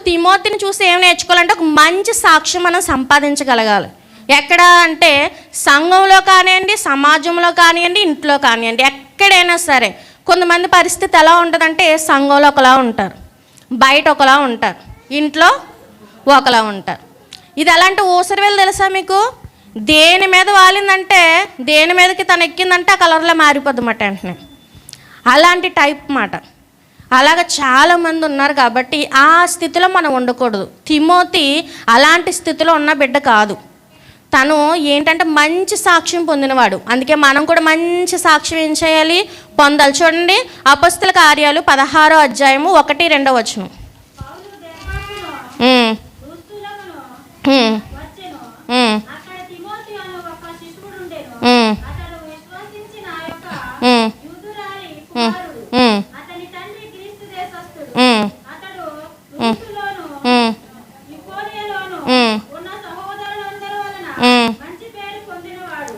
తిమోతిని చూసి ఏం నేర్చుకోవాలంటే ఒక మంచి సాక్ష్యం మనం సంపాదించగలగాలి. ఎక్కడ అంటే సంఘంలో కానివ్వండి, సమాజంలో కానివ్వండి, ఇంట్లో కానివ్వండి, ఎక్కడైనా సరే. కొంతమంది పరిస్థితి ఎలా ఉంటుందంటే సంఘంలో ఒకలా ఉంటారు, బయట ఒకలా ఉంటారు, ఇంట్లో ఒకలా ఉంటారు. ఇది ఎలాంటి ఊసరవేలు తెలుసా మీకు? దేని మీద వాలిందంటే, దేని మీదకి తను ఎక్కిందంటే ఆ కలర్లో మారిపోద్ది మాట వెంటనే. అలాంటి టైప్ మాట. అలాగ చాలామంది ఉన్నారు. కాబట్టి ఆ స్థితిలో మనం ఉండకూడదు. తిమోతి అలాంటి స్థితిలో ఉన్న బిడ్డ కాదు. తను ఏంటంటే మంచి సాక్ష్యం పొందినవాడు. అందుకే మనం కూడా మంచి సాక్ష్యం ఏం చేయాలి? పొందాలి. చూడండి, అపొస్తలుల కార్యాలు 16వ అధ్యాయము 1-2 వచనం.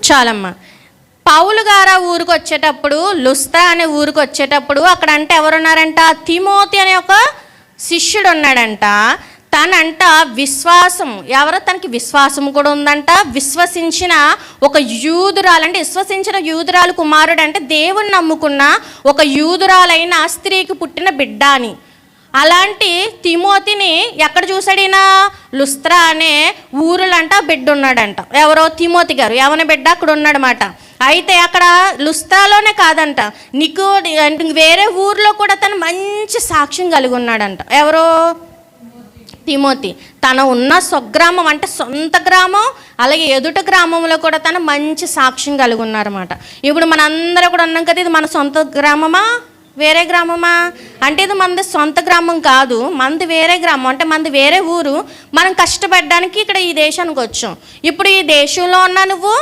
చాలమ్మా. పౌలు గారు ఊరికి వచ్చేటప్పుడు, లుస్త్రా అనే ఊరికి వచ్చేటప్పుడు అక్కడ అంటే ఎవరున్నారంట? తిమోతి అనే ఒక శిష్యుడు ఉన్నాడంట. తనంట విశ్వాసం, ఎవరో తనకి విశ్వాసం కూడా ఉందంట. విశ్వసించిన ఒక యూదురాలు, అంటే విశ్వసించిన యూదురాలు కుమారుడు, అంటే దేవుని నమ్ముకున్న ఒక యూదురాలైన స్త్రీకి పుట్టిన బిడ్డ అని. అలాంటి తిమోతిని ఎక్కడ చూశాడు ఈయన? లుస్త్రా అనే ఊరులంట బిడ్డ ఉన్నాడంట. ఎవరో తిమోతి గారు యవన బిడ్డ అక్కడ ఉన్నాడనమాట. అయితే అక్కడ లుస్త్రాలోనే కాదంట, నీకు వేరే ఊర్లో కూడా తను మంచి సాక్ష్యం కలిగి ఉన్నాడంట. ఎవరో తిమోతి. తన ఉన్న స్వగ్రామం అంటే సొంత గ్రామం, అలాగే ఎదుట గ్రామంలో కూడా తను మంచి సాక్ష్యం కలిగి ఉన్నారన్నమాట. ఇప్పుడు మనందరూ కూడా ఉన్నాం కదా, ఇది మన సొంత గ్రామమా వేరే గ్రామమా అంటే? ఇది మనది సొంత గ్రామం కాదు, మనది వేరే గ్రామం. అంటే మనది వేరే ఊరు. మనం కష్టపడడానికి ఇక్కడ ఈ దేశానికి వచ్చాం. ఇప్పుడు ఈ దేశంలో ఉన్నా నువ్వు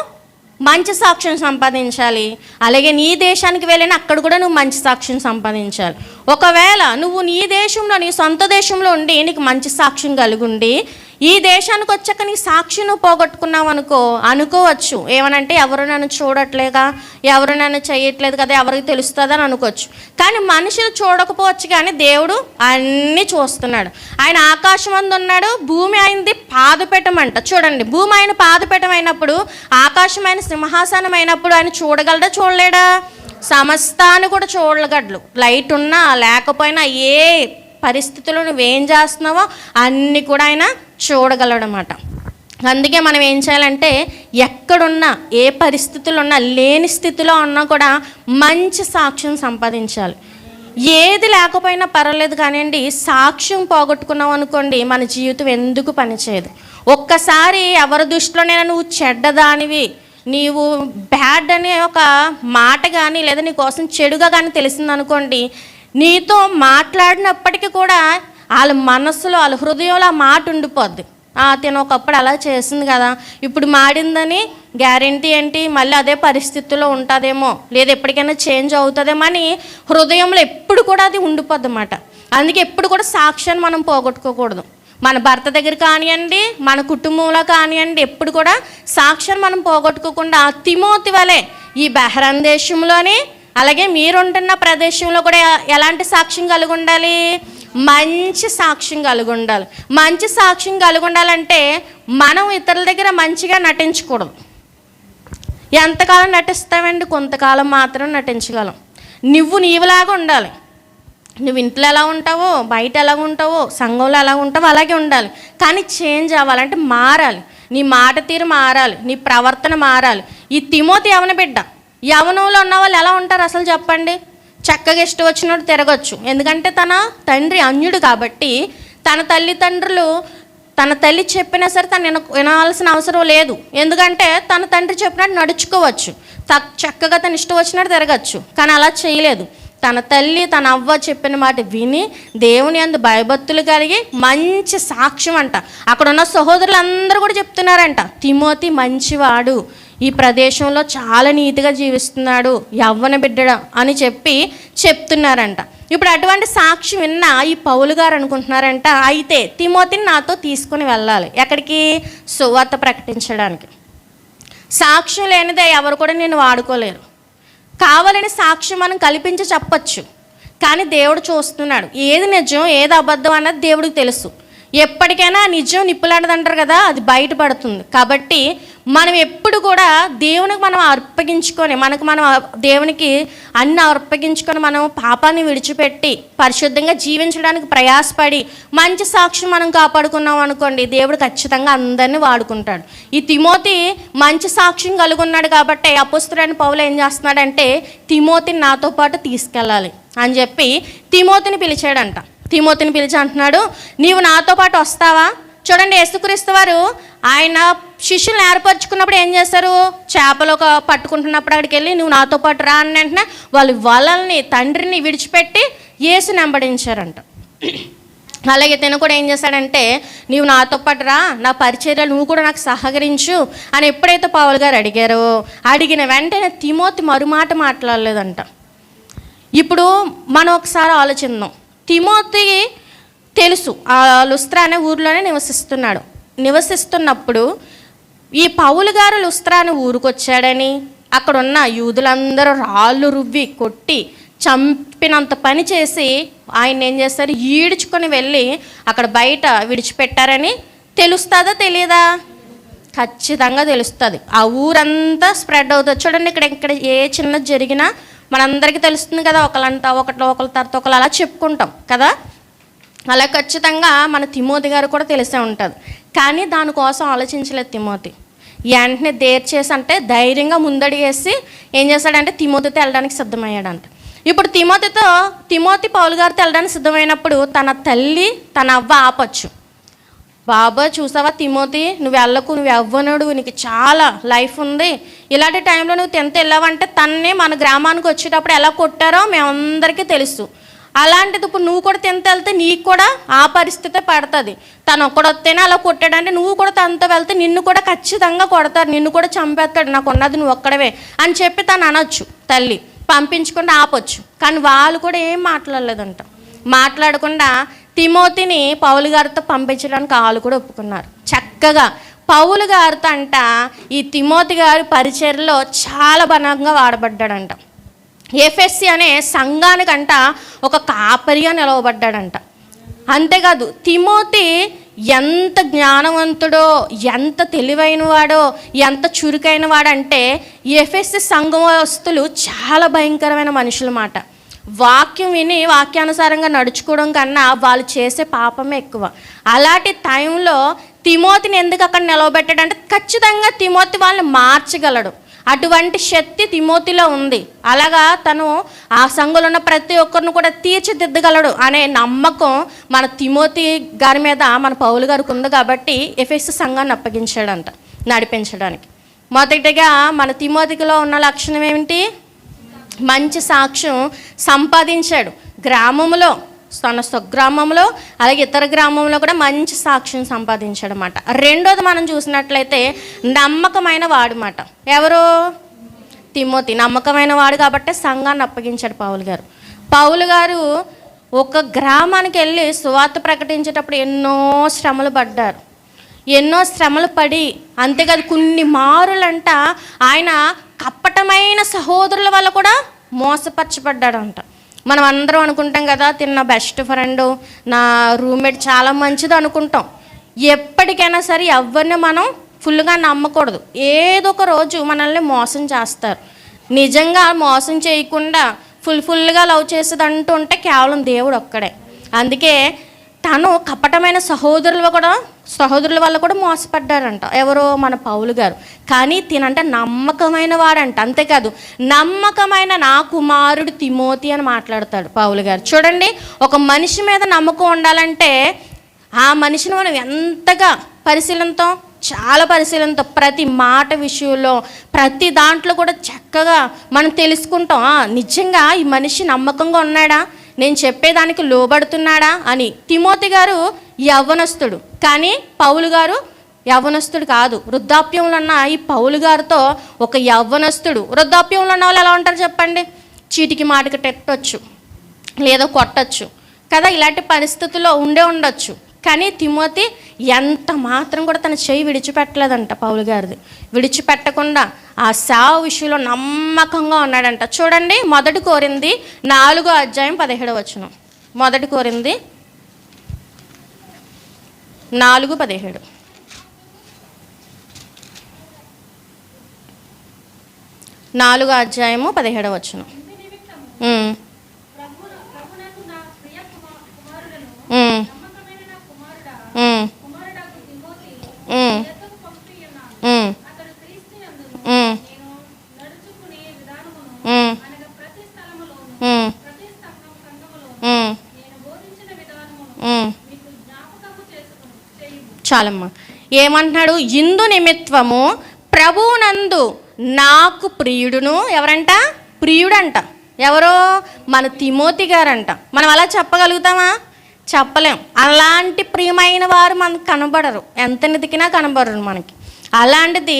మంచి సాక్ష్యం సంపాదించాలి. అలాగే నీ దేశానికి వెళ్ళినా అక్కడ కూడా నువ్వు మంచి సాక్ష్యం సంపాదించాలి. ఒకవేళ నువ్వు నీ దేశంలో, నీ సొంత దేశంలో ఉండి నీకు మంచి సాక్ష్యం కలిగి ఉండి ఈ దేశానికి వచ్చాక నీ సాక్షి నువ్వు పోగొట్టుకున్నావు అనుకోవచ్చు. ఏమనంటే ఎవరు నన్ను చూడట్లేదా, ఎవరు నన్ను చేయట్లేదు కదా, ఎవరికి తెలుస్తుందని అనుకోవచ్చు. కానీ మనుషులు చూడకపోవచ్చు, కానీ దేవుడు అన్నీ చూస్తున్నాడు. ఆయన ఆకాశం అందు ఉన్నాడు, భూమి ఆయనది పాదపీఠమంట. చూడండి, భూమి ఆయన పాదపీఠం అయినప్పుడు, ఆకాశం ఆయన సింహాసనం అయినప్పుడు ఆయన చూడగలడా చూడలేడా? సమస్తాన్ని కూడా చూడగలడు. లైట్ ఉన్నా లేకపోయినా, ఏ పరిస్థితుల్లో నువ్వేం చేస్తున్నావో అన్నీ కూడా ఆయన చూడగలడనమాట. అందుకే మనం ఏం చేయాలంటే ఎక్కడున్నా, ఏ పరిస్థితుల్లో ఉన్నా, లేని స్థితిలో ఉన్నా కూడా మంచి సాక్ష్యం సంపాదించాలి. ఏది లేకపోయినా పర్వాలేదు కానివ్వండి, సాక్ష్యం పోగొట్టుకున్నాం అనుకోండి మన జీవితం ఎందుకు పనిచేయదు. ఒక్కసారి ఎవరి దృష్టిలోనైనా నువ్వు చెడ్డదానివి, నీవు బ్యాడ్ అనే ఒక మాట కానీ లేదా నీ కోసం చెడుగా కానీ తెలిసిందనుకోండి, నీతో మాట్లాడినప్పటికీ కూడా వాళ్ళ మనస్సులో, వాళ్ళ హృదయంలో ఆ మాట ఉండిపోద్ది. తిన ఒకప్పుడు అలా చేసింది కదా, ఇప్పుడు మాడిందని గ్యారెంటీ ఏంటి? మళ్ళీ అదే పరిస్థితుల్లో ఉంటుందేమో, లేదా ఎప్పటికైనా చేంజ్ అవుతుందేమో అని హృదయంలో ఎప్పుడు కూడా అది ఉండిపోద్ది అన్నమాట. అందుకే ఎప్పుడు కూడా సాక్ష్యాన్ని మనం పోగొట్టుకోకూడదు. మన భర్త దగ్గర కానివ్వండి, మన కుటుంబంలో కానివ్వండి, ఎప్పుడు కూడా సాక్ష్యాన్ని మనం పోగొట్టుకోకుండా తిమోతి వలె ఈ బెహ్రాన్ దేశంలోని, అలాగే మీరుంటున్న ప్రదేశంలో కూడా ఎలాంటి సాక్ష్యం కలిగి ఉండాలి? మంచి సాక్ష్యం కలిగి ఉండాలి. మంచి సాక్ష్యం కలిగి ఉండాలంటే మనం ఇతరుల దగ్గర మంచిగా నటించకూడదు. ఎంతకాలం నటిస్తామండి? కొంతకాలం మాత్రం నటించగలం. నువ్వు నీవులాగా ఉండాలి. నువ్వు ఇంట్లో ఎలా ఉంటావో, బయట ఎలా ఉంటావో, సంఘంలో ఎలా ఉంటావో అలాగే ఉండాలి. కానీ చేంజ్ అవ్వాలంటే మారాలి. నీ మాట తీరు మారాలి, నీ ప్రవర్తన మారాలి. ఈ తిమోతి యవన బిడ్డ. యవనంలో ఉన్న వాళ్ళు ఎలా ఉంటారు అసలు చెప్పండి? చక్కగా ఇష్టం వచ్చినట్టు తిరగచ్చు. ఎందుకంటే తన తండ్రి అన్యుడు కాబట్టి తన తల్లిదండ్రులు, తన తల్లి చెప్పినా సరే తను వినాల్సిన అవసరం లేదు. ఎందుకంటే తన తండ్రి చెప్పినట్టు నడుచుకోవచ్చు, చక్కగా తన ఇష్టం వచ్చినట్టు తిరగచ్చు. కానీ అలా చేయలేదు. తన తల్లి, తన అవ్వ చెప్పిన మాట విని దేవుని యందు భయభక్తులు కలిగి మంచి సాక్ష్యం అంట. అక్కడ ఉన్న సహోదరులు అందరూ కూడా చెప్తున్నారంట, తిమోతి మంచివాడు, ఈ ప్రదేశంలో చాలా నీతిగా జీవిస్తున్నాడు, యవ్వన బిడ్డ అని చెప్తున్నారంట. ఇప్పుడు అటువంటి సాక్షి విన్న ఈ పౌలు గారు అనుకుంటున్నారంట, అయితే తిమోతిని నాతో తీసుకుని వెళ్ళాలి. ఎక్కడికి? సువార్త ప్రకటించడానికి. సాక్ష్యం లేనిదే ఎవరు కూడా నేను వాడుకోలేరు. కావాలని సాక్ష్యం మనం కల్పించి చెప్పచ్చు, కానీ దేవుడు చూస్తున్నాడు. ఏది నిజం, ఏది అబద్ధం అన్నది దేవుడికి తెలుసు. ఎప్పటికైనా నిజం నిప్పులాంటిది అంటారు కదా, అది బయటపడుతుంది. కాబట్టి మనం ఎప్పుడు కూడా దేవునికి మనం అర్పగించుకొని, మనం దేవునికి అన్ని అర్పగించుకొని మనం పాపాన్ని విడిచిపెట్టి పరిశుద్ధంగా జీవించడానికి ప్రయాసపడి మంచి సాక్ష్యం మనం కాపాడుకున్నాం అనుకోండి, దేవుడు ఖచ్చితంగా అందరినీ వాడుకుంటాడు. ఈ తిమోతి మంచి సాక్ష్యం కలుగున్నాడు కాబట్టి అపోస్తలుడైన పౌలు ఏం చేస్తున్నాడంటే, తిమోతిని నాతో పాటు తీసుకెళ్ళాలి అని చెప్పి తిమోతిని పిలిచాడంట. తిమోతిని పిలిచి అంటున్నాడు, నీవు నాతో పాటు వస్తావా? చూడండి, యేసుక్రీస్తు వారు ఆయన శిష్యులను ఏర్పరచుకున్నప్పుడు ఏం చేశారు? చేపలు పట్టుకుంటున్నప్పుడు అక్కడికి వెళ్ళి నువ్వు నాతో పాటు రా అని వెంటనే వాళ్ళు వలల్ని తండ్రిని విడిచిపెట్టి యేసుని వెంబడించారంట. అలాగే తిన కూడా ఏం చేశాడంటే, నీవు నాతో పాటు రా, నా పరిచర్యలు నువ్వు కూడా నాకు సహకరించు అని ఎప్పుడైతే పౌలు గారు అడిగారో, అడిగిన వెంటనే తిమోతి మరుమాట మాట్లాడలేదంట. ఇప్పుడు మనం ఒకసారి ఆలోచిద్దాం. తిమోతి తెలుసు ఆ లుస్త్రా అనే ఊరిలోనే నివసిస్తున్నప్పుడు ఈ పౌలు గారు లుస్త్రా అనే ఊరికి వచ్చాడని, అక్కడ ఉన్న యూదులందరూ రాళ్ళు రువ్వి కొట్టి చంపినంత పని చేసి ఆయన ఏం చేస్తారు, ఈడ్చుకొని వెళ్ళి అక్కడ బయట విడిచిపెట్టారని తెలుస్తుందా తెలియదా? ఖచ్చితంగా తెలుస్తుంది. ఆ ఊరంతా స్ప్రెడ్ అవుతుంది. చూడండి, ఇక్కడ ఏ చిన్నది జరిగినా మనందరికీ తెలుస్తుంది కదా, ఒకళ్ళ తర్వాత ఒకళ్ళు అలా చెప్పుకుంటాం కదా. అలా ఖచ్చితంగా మన తిమోతి గారు కూడా తెలిసే ఉంటుంది. కానీ దానికోసం ఆలోచించలేదు తిమోతి. వెంటనే చేసి అంటే ధైర్యంగా ముందడిగేసి ఏం చేశాడంటే తిమోతితో వెళ్ళడానికి సిద్ధమయ్యాడంట. ఇప్పుడు తిమోతి పౌలు గారితో వెళ్ళడానికి సిద్ధమైనప్పుడు తన తల్లి తన అవ్వ ఆపచ్చు. బాబా చూసావా తిమోతి, నువ్వు వెళ్ళకు, నువ్వు యవ్వనుడు, నీకు చాలా లైఫ్ ఉంది, ఇలాంటి టైంలో నువ్వు 10th వెళ్ళావంటే తన్నే మన గ్రామానికి వచ్చేటప్పుడు ఎలా కొట్టారో మేమందరికీ తెలుసు. అలాంటిది ఇప్పుడు నువ్వు కూడా 10th వెళ్తే నీకు కూడా ఆ పరిస్థితే పడుతుంది. తను ఒక్కడొస్తేనే అలా కొట్టాడంటే నువ్వు కూడా తనతో వెళ్తే నిన్ను కూడా ఖచ్చితంగా కొడతారు, నిన్ను కూడా చంపేస్తాడు, నాకు ఉన్నది నువ్వు ఒక్కడవే అని చెప్పి తను అనొచ్చు. తల్లి పంపించకుండా ఆపొచ్చు. కానీ వాళ్ళు కూడా ఏం మాట్లాడలేదంట. మాట్లాడకుండా తిమోతిని పౌలు గారితో పంపించడానికి వాళ్ళు కూడా ఒప్పుకున్నారు. చక్కగా పౌలు గారితో అంట ఈ తిమోతి గారి పరిచర్యలో చాలా బలంగా వాడబడ్డాడంట. ఎఫెసీ అనే సంఘానికంట ఒక కాపరిగా నిలవబడ్డాడంట. అంతేకాదు తిమోతి ఎంత జ్ఞానవంతుడో, ఎంత తెలివైన వాడో, ఎంత చురుకైన వాడంటే ఎఫెసీ సంఘవస్తులు చాలా భయంకరమైన మనుషుల మాట. వాక్యం విని వాక్యానుసారంగా నడుచుకోవడం కన్నా వాళ్ళు చేసే పాపమే ఎక్కువ. అలాంటి టైంలో తిమోతిని ఎందుకు అక్కడ నిలవబెట్టాడంటే ఖచ్చితంగా తిమోతి వాళ్ళని మార్చగలడు. అటువంటి శక్తి తిమోతిలో ఉంది. అలాగా తను ఆ సంఘంలో ఉన్న ప్రతి ఒక్కరిని కూడా తీర్చిదిద్దగలడు అనే నమ్మకం మన తిమోతి గారి మీద మన పౌలు గారికి ఉంది. కాబట్టి ఎఫెసీ సంఘాన్ని అప్పగించాడంట నడిపించడానికి. మొదటిగా మన తిమోతిలో ఉన్న లక్షణం ఏమిటి? మంచి సాక్ష్యం సంపాదించాడు. గ్రామంలో, తన స్వగ్రామంలో అలాగే ఇతర గ్రామంలో కూడా మంచి సాక్ష్యం సంపాదించాడు అన్నమాట. రెండోది మనం చూసినట్లయితే నమ్మకమైన వాడు మాట. ఎవరు? తిమోతి నమ్మకమైన వాడు కాబట్టి సంఘాన్ని అప్పగించాడు పౌలు గారు ఒక గ్రామానికి వెళ్ళి సువార్త ప్రకటించేటప్పుడు ఎన్నో శ్రమలు పడ్డారు. ఎన్నో శ్రమలు పడి అంతేకాదు కొన్ని మారులంట ఆయన కపటమైన సహోదరుల వల్ల కూడా మోసపరచబడ్డాడంట. మనం అందరం అనుకుంటాం కదా, తిన్న బెస్ట్ ఫ్రెండ్, నా రూమ్మేట్ చాలా మంచిది అనుకుంటాం. ఎప్పటికైనా సరే ఎవరిని మనం ఫుల్గా నమ్మకూడదు. ఏదో ఒక రోజు మనల్ని మోసం చేస్తారు. నిజంగా మోసం చేయకుండా ఫుల్గా లవ్ చేసేది అంటూ ఉంటే కేవలం దేవుడు ఒక్కడే. అందుకే తను కపటమైన సహోదరుల వల్ల కూడా మోసపడ్డారంట. ఎవరో మన పౌలు గారు. కానీ తినంటే నమ్మకమైన వాడంట. అంతేకాదు నమ్మకమైన నా కుమారుడు తిమోతి అని మాట్లాడతాడు పౌలు గారు. చూడండి, ఒక మనిషి మీద నమ్మకం ఉండాలంటే ఆ మనిషిని మనం ఎంతగా చాలా పరిశీలనతో ప్రతి మాట విషయంలో ప్రతి దాంట్లో కూడా చక్కగా మనం తెలుసుకుంటాం. నిజంగా ఈ మనిషి నమ్మకంగా ఉన్నాడా, నేను చెప్పేదానికి లోబడుతున్నాడా అని. తిమోతి గారు యవ్వనస్తుడు, కానీ పౌలు గారు యవ్వనస్తుడు కాదు. వృద్ధాప్యంలో ఉన్న ఈ పౌలు గారితో ఒక యవ్వనస్తుడు. వృద్ధాప్యంలో ఉన్న వాళ్ళు ఎలా ఉంటారు చెప్పండి? చీటికి మాటికి టెట్టొచ్చు, లేదా కొట్టచ్చు కదా, ఇలాంటి పరిస్థితుల్లో ఉండొచ్చు. కానీ తిమోతి ఎంత మాత్రం కూడా తన చెయ్యి విడిచిపెట్టలేదంట. పౌలు గారిది విడిచిపెట్టకుండా ఆ సేవ విషయంలో నమ్మకంగా ఉన్నాడంట. చూడండి, 1 కొరింథీ 4వ అధ్యాయం 17వ వచనం. 1 కొరింథీ 4:17. 4:17. చాలమ్మా. ఏమంటున్నాడు? ఇందు నిమిత్తము ప్రభువునందు నాకు ప్రియుడును, ఎవరంట? ప్రియుడంట. ఎవరో? మన తిమోతి గారంట. మనం అలా చెప్పగలుగుతామా? చెప్పలేం. అలాంటి ప్రియమైన వారు మనకు కనబడరు, ఎంత వెతికినా కనబడరు మనకి. అలాంటిది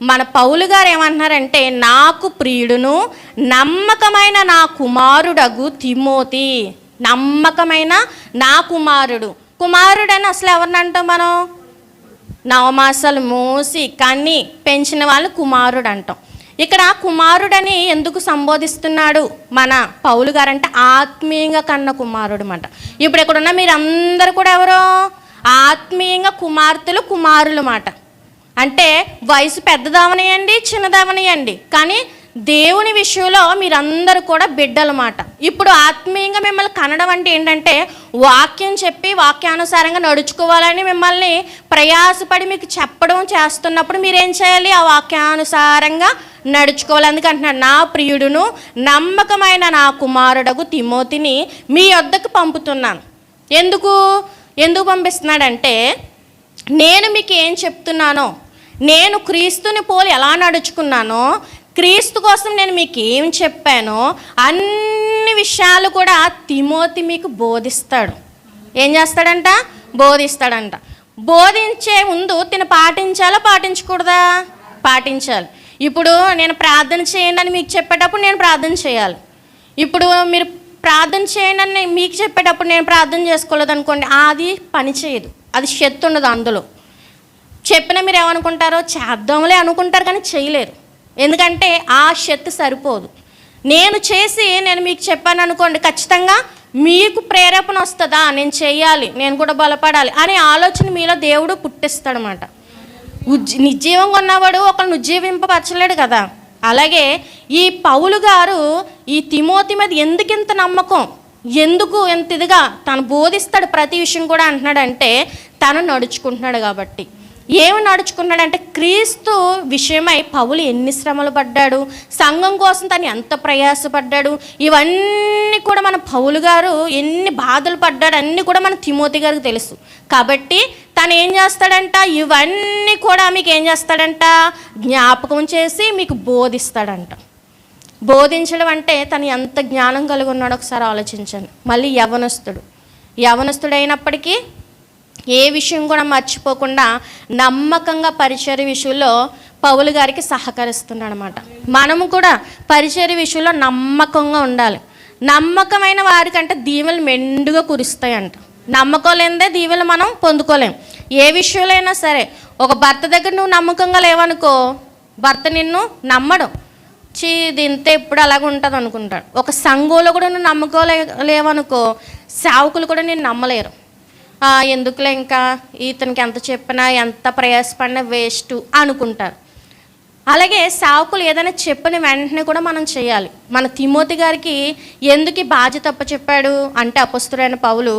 మన పౌలు గారు ఏమంటున్నారంటే, నాకు ప్రియుడును నమ్మకమైన నా కుమారుడగు తిమోతి. నమ్మకమైన నా కుమారుడు. కుమారుడని అసలు ఎవరిని అంటాం మనం? నవమాసాలు మోసి కన్ని పెంచిన వాళ్ళు కుమారుడు అంటాం. ఇక్కడ కుమారుడని ఎందుకు సంబోధిస్తున్నాడు మన పౌలు గారంటే, ఆత్మీయంగా కన్న కుమారుడు అన్నమాట. ఇప్పుడు ఇక్కడున్న మీరందరూ కూడా ఎవరో ఆత్మీయంగా కుమార్తెలు, కుమారులు మాట. అంటే వయసు పెద్దదవనియండి, చిన్నదవనియండి, కానీ దేవుని విషయంలో మీరందరూ కూడా బిడ్డలమాట. ఇప్పుడు ఆత్మీయంగా మిమ్మల్ని కనడం అంటే ఏంటంటే, వాక్యం చెప్పి వాక్యానుసారంగా నడుచుకోవాలని మిమ్మల్ని ప్రయాసపడి మీకు చెప్పడం చేస్తున్నప్పుడు మీరేం చేయాలి? ఆ వాక్యానుసారంగా నడుచుకోవాలి. అందుకంటున్నాడు, నా ప్రియుడును నమ్మకమైన నా కుమారుడగు తిమోతిని మీ వద్దకు పంపుతున్నాను. ఎందుకు పంపిస్తున్నాడంటే, నేను మీకు ఏం చెప్తున్నానో, నేను క్రీస్తుని పోలి ఎలా నడుచుకున్నానో, క్రీస్తు కోసం నేను మీకు ఏం చెప్పానో అన్ని విషయాలు కూడా తిమోతి మీకు బోధిస్తాడు. ఏం చేస్తాడంట? బోధిస్తాడంట. బోధించే ముందు తిను పాటించాలా, పాటించకూడదా? పాటించాలి. ఇప్పుడు నేను ప్రార్థన చేయండి అని మీకు చెప్పేటప్పుడు నేను ప్రార్థన చేయాలి. ఇప్పుడు మీరు ప్రార్థన చేయండి అని మీకు చెప్పేటప్పుడు నేను ప్రార్థన చేసుకోలేదు అనుకోండి, అది పని చేయదు, అది శక్తి ఉండదు అందులో. చెప్పినా మీరు ఏమనుకుంటారో, చేద్దాంలే అనుకుంటారు, కానీ చేయలేరు. ఎందుకంటే ఆ శక్తి సరిపోదు. నేను మీకు చెప్పాను అనుకోండి, ఖచ్చితంగా మీకు ప్రేరేపణ వస్తుందా, నేను చేయాలి, నేను కూడా బలపడాలి అనే ఆలోచన మీలో దేవుడు పుట్టిస్తాడనమాట. నిర్జీవంగా ఉన్నవాడు ఒకరిని ఉజ్జీవింపపరచలేడు కదా. అలాగే ఈ పౌలు గారు ఈ తిమోతి మీద ఎందుకింత నమ్మకం, ఎందుకు ఎంత ఇదిగా తను బోధిస్తాడు ప్రతి విషయం కూడా అంటున్నాడంటే, తను నడుచుకుంటున్నాడు కాబట్టి. ఏమి నడుచుకున్నాడంటే, క్రీస్తు విషయమై పౌలు ఎన్ని శ్రమలు పడ్డాడు, సంఘం కోసం తను ఎంత ప్రయాసపడ్డాడు, ఇవన్నీ కూడా మన పౌలు గారు ఎన్ని బాధలు పడ్డాడు అన్నీ కూడా మన తిమోతి గారికి తెలుసు. కాబట్టి తను ఏం చేస్తాడంట, ఇవన్నీ కూడా మీకు ఏం చేస్తాడంట, జ్ఞాపకం చేసి మీకు బోధిస్తాడంట. బోధించడం అంటే తను ఎంత జ్ఞానం కలిగి ఉన్నాడో ఒకసారి ఆలోచించండి. మళ్ళీ యవనస్తుడైనప్పటికీ ఏ విషయం కూడా మర్చిపోకుండా నమ్మకంగా పరిచర్య విషయంలో పౌలు గారికి సహకరిస్తున్నాడు అనమాట. మనము కూడా పరిచర్య విషయంలో నమ్మకంగా ఉండాలి. నమ్మకమైన వారికంటే దీవెనలు మెండుగా కురుస్తాయంట. నమ్మకం లేనిదే దీవెనలు మనం పొందుకోలేం. ఏ విషయంలో అయినా సరే, ఒక భర్త దగ్గర నువ్వు నమ్మకంగా లేవనుకో, భర్త నిన్ను నమ్మడం, దీంతో ఎప్పుడు అలాగ ఉంటుంది అనుకుంటాడు. ఒక సంఘంలో కూడా నువ్వు నమ్మకం లేవనుకో, సేవకులు కూడా నేను నమ్మలేరు. ఎందుకులే, ఇంకా ఇతనికి ఎంత చెప్పినా ఎంత ప్రయాసపడినా వేస్ట్ అనుకుంటారు. అలాగే సేవకులు ఏదైనా చెప్పిన వెంటనే కూడా మనం చేయాలి. మన తిమోతి గారికి ఎందుకు ఈ బాధ్యత అప్పచెప్పాడు అంటే, అపొస్తలుడైన పౌలు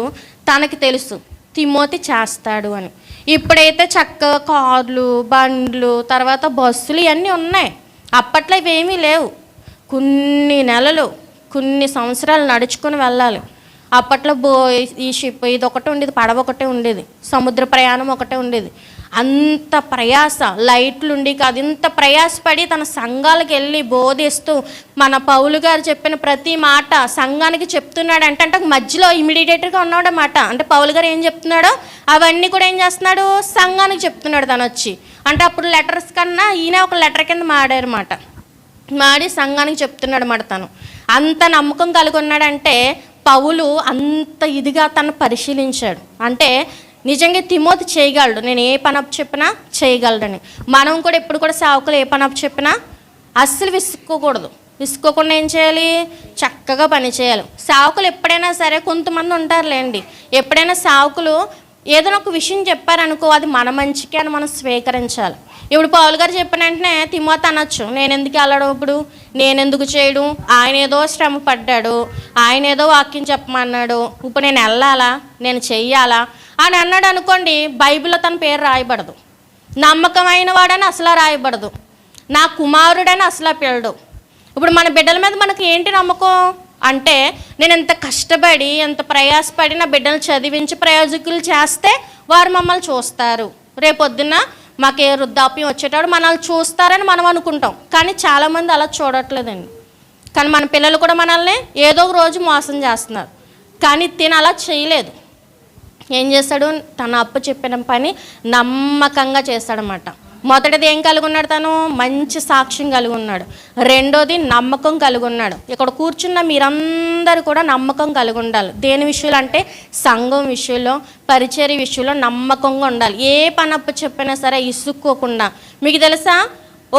తనకి తెలుసు తిమోతి చేస్తాడు అని. ఇప్పుడైతే చక్కగా కార్లు, బండ్లు, తర్వాత బస్సులు ఇవన్నీ ఉన్నాయి. అప్పట్లో ఇవేమీ లేవు. కొన్ని నెలలు, కొన్ని సంవత్సరాలు నడుచుకొని వెళ్ళాలి. అప్పట్లో ఈ షిప్ ఇది ఒకటే ఉండేది, పడవ ఒకటే ఉండేది, సముద్ర ప్రయాణం ఒకటే ఉండేది. అంత ప్రయాస, లైట్లు ఉండి కాదు, ఇంత ప్రయాసపడి తన సంఘాలకు వెళ్ళి బోధిస్తూ మన పౌలు గారు చెప్పిన ప్రతి మాట సంఘానికి చెప్తున్నాడు. అంటే మధ్యలో ఇమీడియట్గా ఉన్నాడన్నమాట. అంటే పౌలు గారు ఏం చెప్తున్నాడో అవన్నీ కూడా ఏం చేస్తున్నాడు, సంఘానికి చెప్తున్నాడు తను వచ్చి. అంటే అప్పుడు లెటర్స్ కన్నా ఈయన ఒక లెటర్ కింద మాడారన్నమాట. మాడి సంఘానికి చెప్తున్నాడు అన్నమాట. తను అంత నమ్మకం కలిగి ఉన్నాడంటే పౌలు అంత ఇదిగా తను పరిశీలించాడు. అంటే నిజంగా తిమోతి చేయగలడు, నేను ఏ పని అప్పు చెప్పినా చేయగలడని. మనం కూడా ఎప్పుడు కూడా సేవకులు ఏ పని అప్పు చెప్పినా అస్సలు విసుకోకుండా ఏం చేయాలి, చక్కగా పని చేయాలి. సేవకులు ఎప్పుడైనా సరే, కొంతమంది ఉంటారులేండి, ఎప్పుడైనా సేవకులు ఏదైనా ఒక విషయం చెప్పారనుకో, అది మన మంచికే అని మనం స్వీకరించాలి. ఇప్పుడు పౌలు గారు చెప్పిన వెంటనే తిమోతి అనొచ్చు, నేను ఎందుకు వెళ్ళడం, ఇప్పుడు నేను ఎందుకు చేయడం, ఆయన ఏదో శ్రమ పడ్డాడు, ఆయన ఏదో వాక్యం చెప్పమన్నాడు, ఇప్పుడు నేను వెళ్ళాలా, నేను చెయ్యాలా అని అన్నాడు అనుకోండి, బైబిల్లో తన పేరు రాయబడదు. నమ్మకమైన వాడని అసలు రాయబడదు, నా కుమారుడని అసలు పిల్లడు. ఇప్పుడు మన బిడ్డల మీద మనకి ఏంటి నమ్మకం అంటే, నేను ఎంత కష్టపడి ఎంత ప్రయాసపడి నా బిడ్డలు చదివించి ప్రయోజకులు చేస్తే వారు మమ్మల్ని చూస్తారు, రేపొద్దున మాకే వృద్ధాప్యం వచ్చేటప్పుడు మనల్ని చూస్తారని మనం అనుకుంటాం. కానీ చాలామంది అలా చూడట్లేదండి. కానీ మన పిల్లలు కూడా మనల్ని ఏదో ఒక రోజు మోసం చేస్తున్నారు. కానీ తిని అలా చేయలేదు. ఏం చేస్తాడు, తన అప్పు చెప్పిన పని నమ్మకంగా చేస్తాడనమాట. మొదటిది ఏం కలిగి ఉన్నాడు, తను మంచి సాక్ష్యం కలిగి ఉన్నాడు. రెండోది నమ్మకం కలిగి ఉన్నాడు. ఇక్కడ కూర్చున్న మీరందరూ కూడా నమ్మకం కలిగి ఉండాలి. దేని విషయంలో అంటే సంఘం విషయంలో, పరిచర్య విషయంలో నమ్మకంగా ఉండాలి. ఏ పని అప్పు చెప్పినా సరే ఇసుక్కోకుండా. మీకు తెలుసా,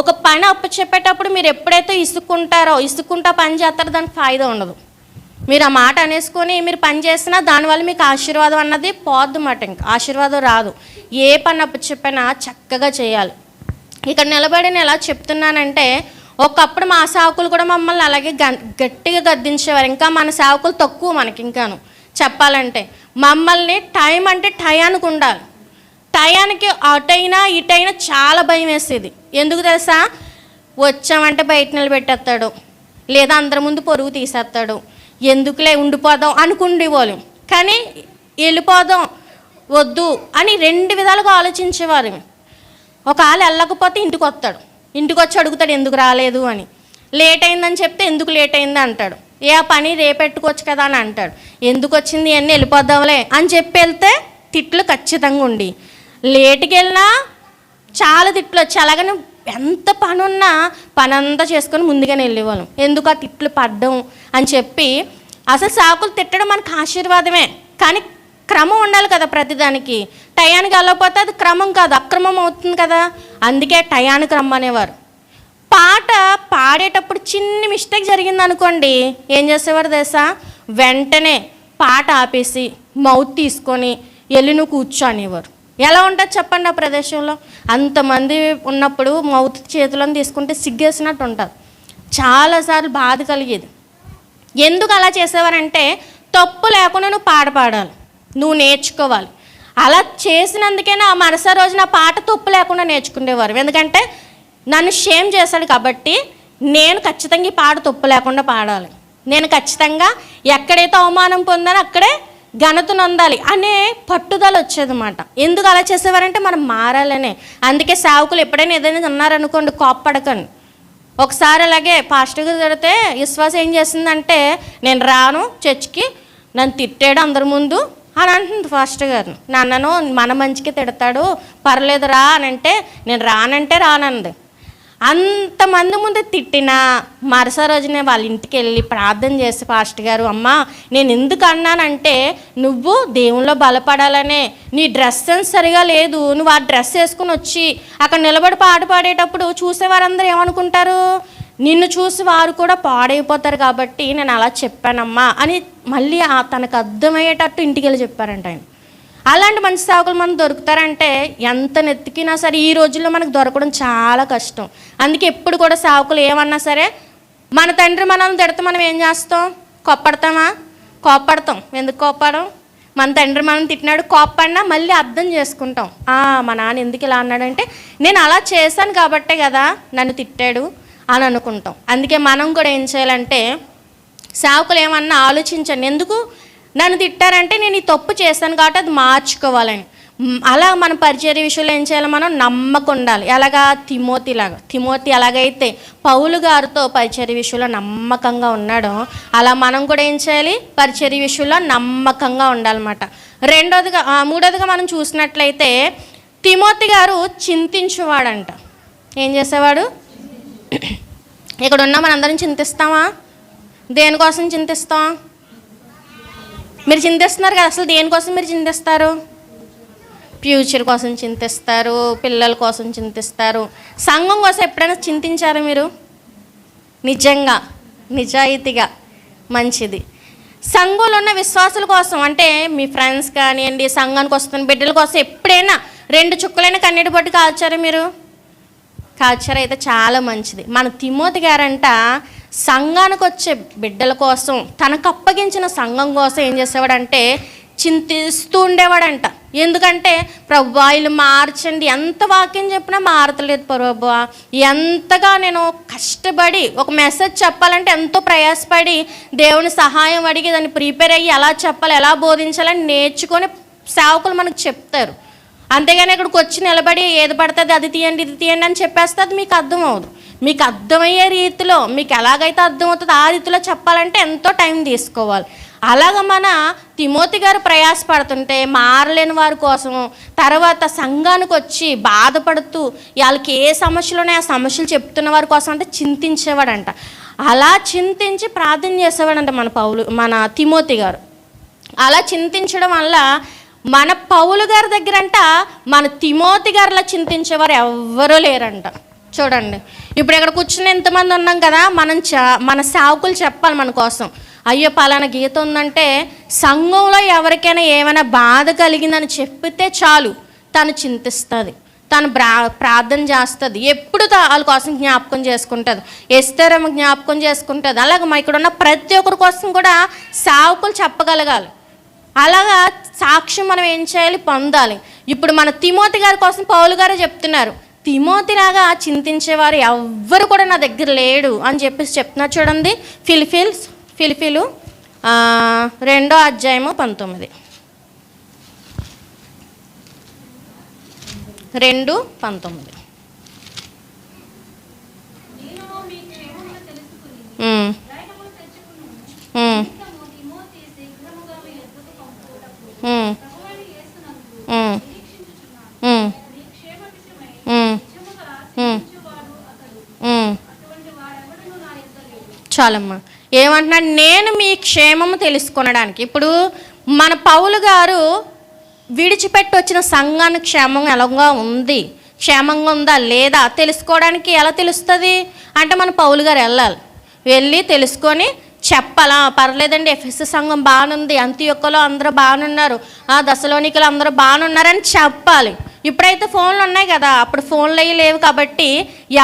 ఒక పని అప్పు చెప్పేటప్పుడు మీరు ఎప్పుడైతే ఇసుక్కుంటా పని చేస్తారో దానికి ఫాయిదా ఉండదు. మీరు ఆ మాట అనేసుకొని మీరు పని చేసినా దానివల్ల మీకు ఆశీర్వాదం అన్నది పోద్దు మాట, ఇంకా ఆశీర్వాదం రాదు. ఏ పని అప్పు చెప్పినా చక్కగా చేయాలి. ఇక్కడ నిలబడి నేను ఎలా చెప్తున్నానంటే, ఒకప్పుడు మా సేవకులు కూడా మమ్మల్ని అలాగే గట్టిగా గద్దించేవారు. ఇంకా మన సేవకులు తక్కువ మనకి ఇంకాను చెప్పాలంటే. మమ్మల్ని టైం అంటే టయానికి ఉండాలి. టయానికి అటైనా ఇటైనా చాలా భయం వేసేది. ఎందుకు తెలుసా, వచ్చామంటే బయట నిలబెట్టేస్తాడు, లేదా అందరి ముందు పొరుగు తీసేస్తాడు, ఎందుకులే ఉండిపోదాం అనుకుండేవాళ్ళు. కానీ వెళ్ళిపోదాం వద్దు అని రెండు విధాలుగా ఆలోచించేవారు. ఒక ఆళ్ళు వెళ్ళకపోతే ఇంటికి వస్తాడు, ఇంటికి వచ్చి అడుగుతాడు ఎందుకు రాలేదు అని. లేట్ అయిందని చెప్తే ఎందుకు లేట్ అయింది అంటాడు. ఆ పని రేపెట్టుకోవచ్చు కదా అని అంటాడు. ఎందుకు వచ్చింది అన్నీ వెళ్ళిపోద్దాంలే అని చెప్పి వెళ్తే తిట్లు ఖచ్చితంగా ఉండి, లేటుకి వెళ్ళినా చాలా తిట్లు వచ్చి, అలాగని ఎంత పని ఉన్నా పని అంతా చేసుకొని ముందుగానే వెళ్ళేవాళ్ళం. ఎందుకు ఆ తిట్లు పడ్డం అని చెప్పి. అసలు సాకులు తిట్టడం మనకు ఆశీర్వాదమే, కానీ క్రమం ఉండాలి కదా ప్రతిదానికి. టయానికి వెళ్ళకపోతే అది క్రమం కాదు, అక్రమం అవుతుంది కదా. అందుకే టయానికి రమ్మనేవారు. పాట పాడేటప్పుడు చిన్న మిస్టేక్ జరిగింది అనుకోండి, ఏం చేసేవారు తెలుసా, వెంటనే పాట ఆపేసి మౌత్ తీసుకొని వెళ్ళి నువ్వు కూర్చో అనేవారు. ఎలా ఉంటుంది చెప్పండి ఆ ప్రదేశంలో? అంతమంది ఉన్నప్పుడు మౌత్ చేతులను తీసుకుంటే సిగ్గేసినట్టు ఉంటుంది. చాలాసార్లు బాధ కలిగేది. ఎందుకు అలా చేసేవారంటే, తప్పు లేకుండా నువ్వు పాట పాడాలి, నువ్వు నేర్చుకోవాలి. అలా చేసినందుకైనా ఆ మరుసటి రోజున పాట తప్పు లేకుండా నేర్చుకునేవారు. ఎందుకంటే నన్ను షేమ్ చేశాడు కాబట్టి నేను ఖచ్చితంగా ఈ పాట తప్పు లేకుండా పాడాలి, నేను ఖచ్చితంగా ఎక్కడైతే అవమానం పొందానో అక్కడే ఘనత నొందాలి అనే పట్టుదల వచ్చేదన్నమాట. ఎందుకు అలా చేసేవారంటే మనం మారాలనే. అందుకే సేవకులు ఎప్పుడైనా ఏదైనా అన్నారనుకోండి, కోప్పడకండి. ఒకసారి అలాగే పాస్టర్ గారు తిడితే విశ్వాసం ఏం చేసిందంటే, నేను రాను చర్చికి, నన్ను తిట్టాడు అందరి ముందు అని అంటుంది పాస్టర్ గారు. నన్నను మన మంచికి తిడతాడు, పర్లేదు రా అని అంటే, నేను రానంటే రానంది. అంతమంది ముందు తిట్టినా మరుసటి రోజునే వాళ్ళ ఇంటికి వెళ్ళి ప్రార్థన చేసి, పాస్టర్ గారు అమ్మ నేను ఎందుకు అన్నానంటే, నువ్వు దేవునిలో బలపడాలనే, నీ డ్రెస్ సెన్స్ సరిగా లేదు, నువ్వు ఆ డ్రెస్ వేసుకుని వచ్చి అక్కడ నిలబడి పాట పాడేటప్పుడు చూసేవారందరూ ఏమనుకుంటారు, నిన్ను చూసి వారు కూడా పాడైపోతారు కాబట్టి నేను అలా చెప్పానమ్మా అని మళ్ళీ తనకు అర్థమయ్యేటట్టు ఇంటికి వెళ్ళి చెప్పారంట ఆయన. అలాంటి మంచి సేవకులు మనకు దొరుకుతారంటే ఎంత నెత్తికినా సరే ఈ రోజుల్లో మనకు దొరకడం చాలా కష్టం. అందుకే ఎప్పుడు కూడా సేవకులు ఏమన్నా సరే, మన తండ్రి మనల్ని తిడితే మనం ఏం చేస్తాం, కోప్పడతాం. ఎందుకు కోప్పడం, మన తండ్రి మనం తిట్టినాడు, కోప్పడినా మళ్ళీ అర్థం చేసుకుంటాం. మా నాన్న ఎందుకు ఇలా అన్నాడంటే నేను అలా చేశాను కాబట్టే కదా నన్ను తిట్టాడు అని అనుకుంటాం. అందుకే మనం కూడా ఏం చేయాలంటే, సేవకులు ఏమన్నా ఆలోచించండి, ఎందుకు నన్ను తిట్టారంటే నేను ఈ తప్పు చేశాను కాబట్టి అది మార్చుకోవాలని. అలా మన పరిచర్య విషయంలో ఏం చేయాలి, మనం నమ్మకం ఉండాలి. ఎలాగా, తిమోతి ఎలాగైతే పౌలు గారితో పరిచర్య విషయంలో నమ్మకంగా ఉన్నాడో, అలా మనం కూడా ఏం చేయాలి, పరిచర్య విషయంలో నమ్మకంగా ఉండాలన్నమాట. మూడోదిగా మనం చూసినట్లయితే తిమోతి గారు చింతించేవాడంట. ఏం చేసేవాడు? ఇక్కడ ఉన్న మనందరం చింతిస్తామా? దేనికోసం చింతిస్తాం? మీరు చింతిస్తున్నారు కదా, అసలు దేనికోసం మీరు చింతిస్తారు? ఫ్యూచర్ కోసం చింతిస్తారు, పిల్లల కోసం చింతిస్తారు. సంఘం కోసం ఎప్పుడైనా చింతించారా మీరు? నిజంగా నిజాయితీగా మంచిది. సంఘంలో ఉన్న విశ్వాసుల కోసం, అంటే మీ ఫ్రెండ్స్ కానివ్వండి, సంఘానికి వస్తున్న బిడ్డల కోసం ఎప్పుడైనా 2 చుక్కలైనా కన్నీటి బొట్టు కాల్చారా మీరు? కాల్చారా? అయితే చాలా మంచిది. మన తిమోతి గారంట సంఘానికి వచ్చే బిడ్డల కోసం, తనకు అప్పగించిన సంఘం కోసం ఏం చేసేవాడంటే చింతిస్తూ ఉండేవాడంట. ఎందుకంటే ప్రభువా వీళ్ళు మార్చండి, ఎంత వాక్యం చెప్పినా మారతలేదు ప్రభువా, ఎంతగా నేను కష్టపడి ఒక మెసేజ్ చెప్పాలంటే ఎంతో ప్రయాసపడి దేవుని సహాయం అడిగి దాన్ని ప్రిపేర్ అయ్యి ఎలా చెప్పాలి, ఎలా బోధించాలని నేర్చుకొని సేవకులు మనకు చెప్తారు. అంతేగాని ఇక్కడికి వచ్చి నిలబడి ఏది పడుతుంది అది తీయండి ఇది తీయండి అని చెప్పేస్తే అది మీకు అర్థం అవ్వదు. మీకు అర్థమయ్యే రీతిలో, మీకు ఎలాగైతే అర్థమవుతుందో ఆ రీతిలో చెప్పాలంటే ఎంతో టైం తీసుకోవాలి. అలాగ మన తిమోతి గారు ప్రయాసపడుతుంటే మారలేని వారి కోసం, తర్వాత సంఘానికి వచ్చి బాధపడుతూ వాళ్ళకి ఏ సమస్యలు ఉన్నాయో ఆ సమస్యలు చెప్తున్న వారి కోసం అంటే చింతించేవాడంట. అలా చింతించి ప్రార్థన చేసేవాడంట మన తిమోతి గారు. అలా చింతించడం వల్ల మన పౌలు గారి దగ్గరంట మన తిమోతి గారిలా చింతించేవారు ఎవ్వరూ లేరంట. చూడండి, ఇప్పుడు ఇక్కడ కూర్చుని ఎంతమంది ఉన్నాం కదా, మన సేవకులు చెప్పాలి మన కోసం, అయ్యో పలానా గీత ఉందంటే సంఘంలో ఎవరికైనా ఏమైనా బాధ కలిగిందని చెప్పితే చాలు తను చింతిస్తుంది, తను ప్రార్థన చేస్తుంది, ఎప్పుడు వాళ్ళ కోసం జ్ఞాపకం చేసుకుంటుంది, ఎస్తేరేమో జ్ఞాపకం చేసుకుంటుంది. అలాగే మా ఇక్కడ ఉన్న ప్రతి ఒక్కరి కోసం కూడా సేవకులు చెప్పగలగాలి. అలాగా సాక్ష్యం మనం ఏం చేయాలి, పొందాలి. ఇప్పుడు మన తిమోతి గారి కోసం పౌలు గారే చెప్తున్నారు, తిమోతిలాగా చింతించేవారు ఎవ్వరు కూడా నా దగ్గర లేడు అని చెప్పేసి చెప్తున్నారు. చూడండి, ఫిలిప్పీలు 2వ అధ్యాయము 19, 2:19. చాలమ్మా, ఏమంటున్నాడు, నేను మీ క్షేమము తెలుసుకొనడానికి. ఇప్పుడు మన పౌలు గారు విడిచిపెట్టి వచ్చిన సంఘానికి క్షేమంగా ఉందా లేదా తెలుసుకోవడానికి ఎలా తెలుస్తుంది అంటే మన పౌలు గారు వెళ్ళి తెలుసుకొని చెప్పాలా, పర్లేదండి ఎఫెసు సంఘం బాగానుంది, అంతియొక్కలో అందరూ బాగానున్నారు, దశలోనికలు అందరూ బాగానున్నారని చెప్పాలి. ఇప్పుడైతే ఫోన్లు ఉన్నాయి కదా, అప్పుడు ఫోన్లు అవి లేవు కాబట్టి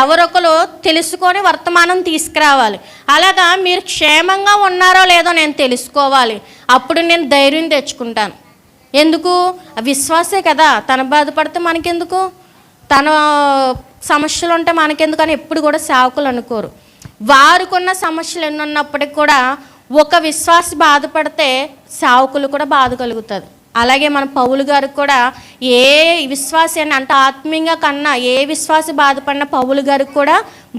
ఎవరొకరు తెలుసుకొని వర్తమానం తీసుకురావాలి. అలాగా మీరు క్షేమంగా ఉన్నారో లేదో నేను తెలుసుకోవాలి, అప్పుడు నేను ధైర్యం తెచ్చుకుంటాను. ఎందుకు? విశ్వాసే కదా, తను బాధపడితే మనకెందుకు, తన సమస్యలు ఉంటే మనకెందుకు అని ఎప్పుడు కూడా సేవకులు అనుకోరు. వారికున్న సమస్యలు ఎన్ని ఉన్నప్పటికీ కూడా ఒక విశ్వాసి బాధపడితే సేవకులు కూడా బాధ కలుగుతుంది. అలాగే మన పౌలు గారికి కూడా ఏ విశ్వాసి అని అంటే ఆత్మీయంగా కన్నా ఏ విశ్వాసి బాధపడిన పౌలు గారికి కూడా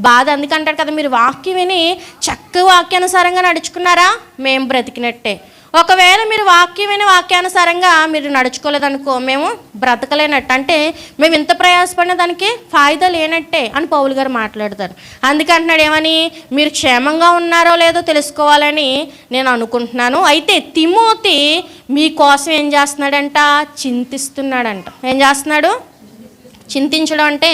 బాధ. అందుకంటారు కదా, మీరు వాక్యం విని చక్కగా వాక్యానుసారంగా నడుచుకున్నారా మేము బ్రతికినట్టే. ఒకవేళ మీరు వాక్యం విని వాక్యానుసారంగా మీరు నడుచుకోలేదనుకో మేము బ్రతకలేనట్టు, అంటే మేము ఇంత ప్రయాసపడిన దానికి ఫాయిదా లేనట్టే అని పౌలు గారు మాట్లాడతారు. అందుకంటున్నాడు ఏమని, మీరు క్షేమంగా ఉన్నారో లేదో తెలుసుకోవాలని నేను అనుకుంటున్నాను. అయితే తిమోతి మీకోసం ఏం చేస్తున్నాడంట, చింతిస్తున్నాడంట. ఏం చేస్తున్నాడు? చింతించడం అంటే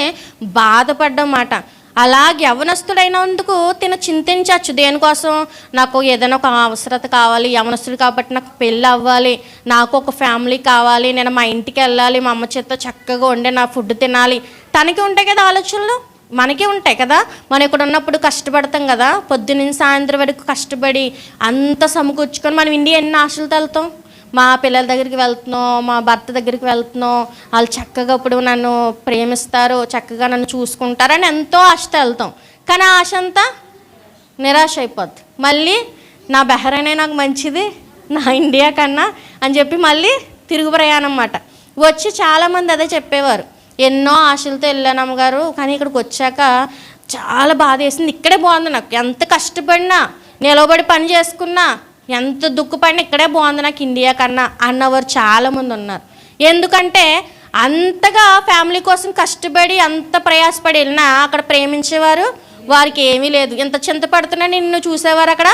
బాధపడ్డం మాట. అలాగే యవనస్తుడైనందుకు తిన చింతించవచ్చు. దేనికోసం? నాకు ఏదైనా ఒక అవసరత కావాలి, యవనస్తుడు కాబట్టి నాకు పెళ్ళి అవ్వాలి, నాకు ఒక ఫ్యామిలీ కావాలి, నేను మా ఇంటికి వెళ్ళాలి, మా అమ్మ చేత చక్కగా వండే నా ఫుడ్ తినాలి. తనకి ఉంటాయి కదా ఆలోచనలు, మనకే ఉంటాయి కదా. మనం ఇక్కడ ఉన్నప్పుడు కష్టపడతాం కదా, పొద్దున్న సాయంత్రం వరకు కష్టపడి అంత సమకూర్చుకొని మనం ఇండియా ఎన్ని ఆశలతో వెళ్తాం. మా పిల్లల దగ్గరికి వెళ్తున్నాం, మా భర్త దగ్గరికి వెళ్తున్నాం, వాళ్ళు చక్కగా ఇప్పుడు నన్ను ప్రేమిస్తారు, చక్కగా నన్ను చూసుకుంటారని ఎంతో ఆశతో వెళ్తాం. కానీ ఆ ఆశ అంతా నిరాశ అయిపోద్ది. మళ్ళీ నా బెహ్రైనే నాకు మంచిది నా ఇండియా కన్నా అని చెప్పి మళ్ళీ తిరుగు ప్రయాణం అన్నమాట. వచ్చి చాలామంది అదే చెప్పేవారు, ఎన్నో ఆశలతో వెళ్ళాను అమ్మగారు, కానీ ఇక్కడికి వచ్చాక చాలా బాధ వేసింది, ఇక్కడే బాగుంది, నాకు ఎంత కష్టపడినా నిలబడి పని చేసుకున్నా ఎంత దుఃఖపడినా ఇక్కడే బాగుంది నాకు ఇండియా కన్నా అన్నవారు చాలామంది ఉన్నారు. ఎందుకంటే అంతగా ఫ్యామిలీ కోసం కష్టపడి అంత ప్రయాసపడి వెళ్ళినా అక్కడ ప్రేమించేవారు వారికి ఏమీ లేదు. ఎంత చింతపడుతున్నా నిన్ను చూసేవారు అక్కడ